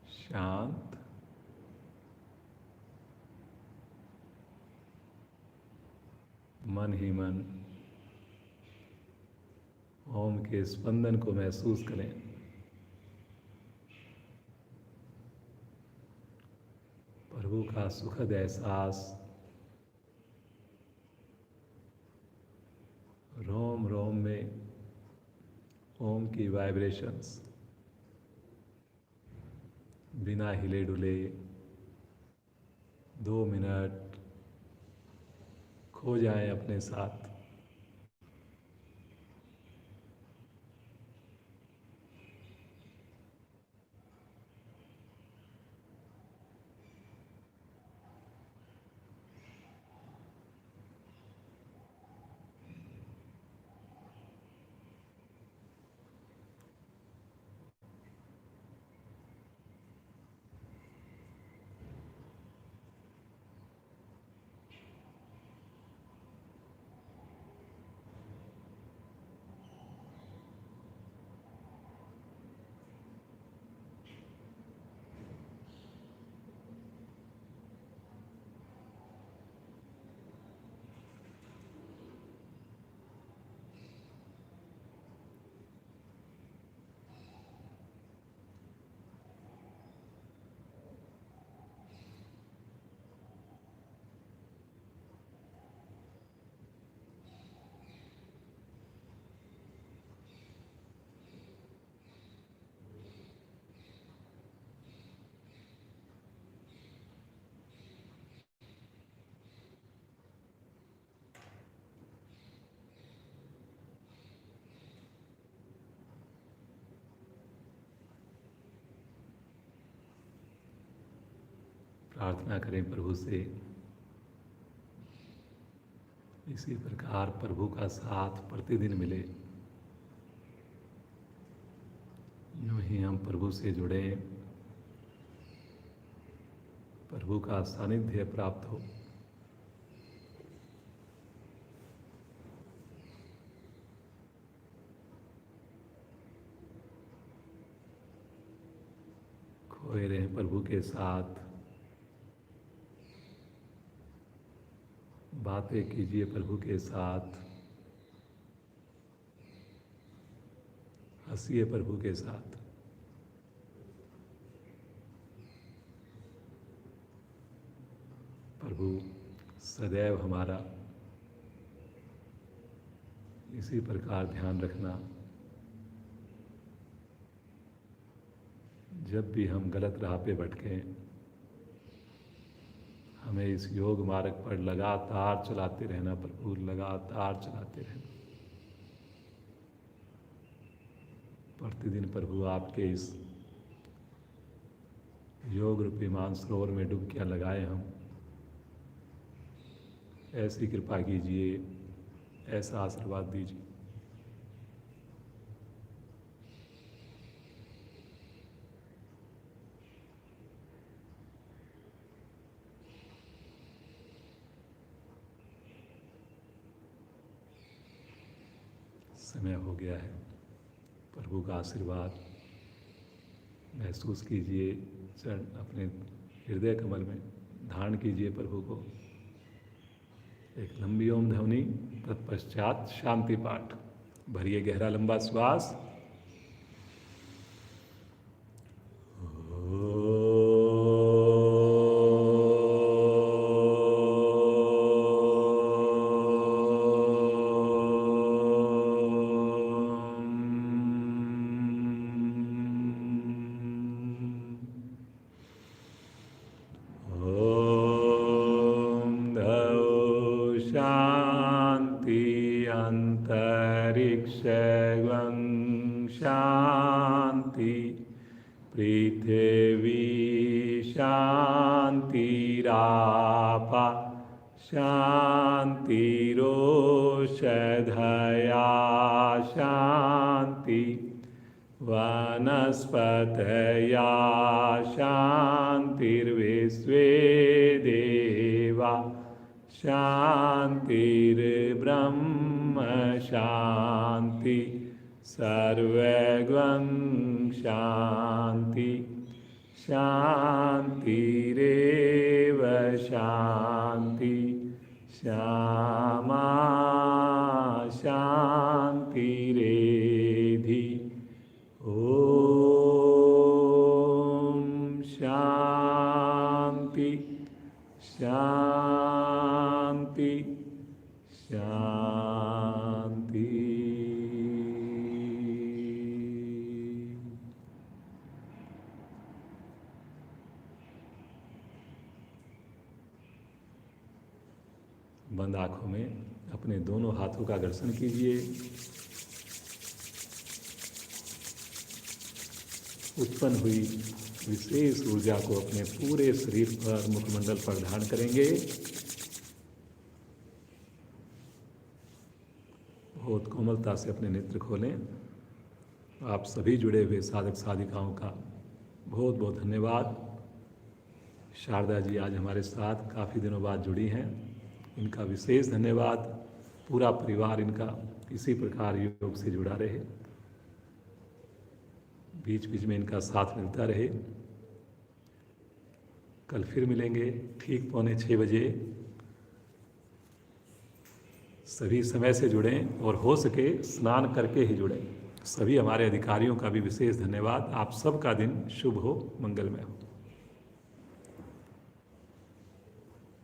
शांत। मन ही मन ओम के स्पंदन को महसूस करें। प्रभु का सुखद एहसास रोम रोम में ओम की वाइब्रेशंस बिना हिले डुले 2 मिनट खो जाएं अपने साथ। प्रार्थना करें प्रभु से इसी प्रकार प्रभु का साथ प्रतिदिन मिले। यूं ही हम प्रभु से जुड़े, प्रभु का सानिध्य प्राप्त हो। खोए रहें प्रभु के साथ, बातें कीजिए प्रभु के साथ, हंसिए प्रभु के साथ। प्रभु सदैव हमारा इसी प्रकार ध्यान रखना। जब भी हम गलत राह पे भटकें, हमें इस योग मार्ग पर लगातार चलाते रहना प्रभु, लगातार चलाते रहना। प्रतिदिन प्रभु आपके इस योग रूपी मानसरोवर में डुबकियां लगाए हम। ऐसी कृपा कीजिए, ऐसा आशीर्वाद दीजिए। समय हो गया है, प्रभु का आशीर्वाद महसूस कीजिए। चरण अपने हृदय कमल में धारण कीजिए प्रभु को। एक लंबी ओम ध्वनि, तत्पश्चात शांति पाठ। भरिए गहरा लंबा श्वास। अंतरिक्षं शांति, पृथिवी शांतिरापा शांतिरोषधया शांति, वनस्पतया शांतिर्विश्वे देवा शांतिर्ब्रह्म शांति, सर्वैर्गं शान्ति शान्तिरेव शान्ति श्यामा शान्तिरेधि ॐ शान्ति शान्ति शान्ति। बंद आँखों में अपने दोनों हाथों का दर्शन कीजिए। उत्पन्न हुई विशेष ऊर्जा को अपने पूरे शरीर पर, मुखमंडल पर धारण करेंगे। बहुत कोमलता से अपने नेत्र खोलें। आप सभी जुड़े हुए साधक साधिकाओं का बहुत बहुत धन्यवाद। शारदा जी आज हमारे साथ काफ़ी दिनों बाद जुड़ी हैं, इनका विशेष धन्यवाद। पूरा परिवार इनका इसी प्रकार योग से जुड़ा रहे, बीच बीच में इनका साथ मिलता रहे। कल फिर मिलेंगे ठीक 5:45 बजे। सभी समय से जुड़ें और हो सके स्नान करके ही जुड़ें। सभी हमारे अधिकारियों का भी विशेष धन्यवाद। आप सबका दिन शुभ हो, मंगलमय हो।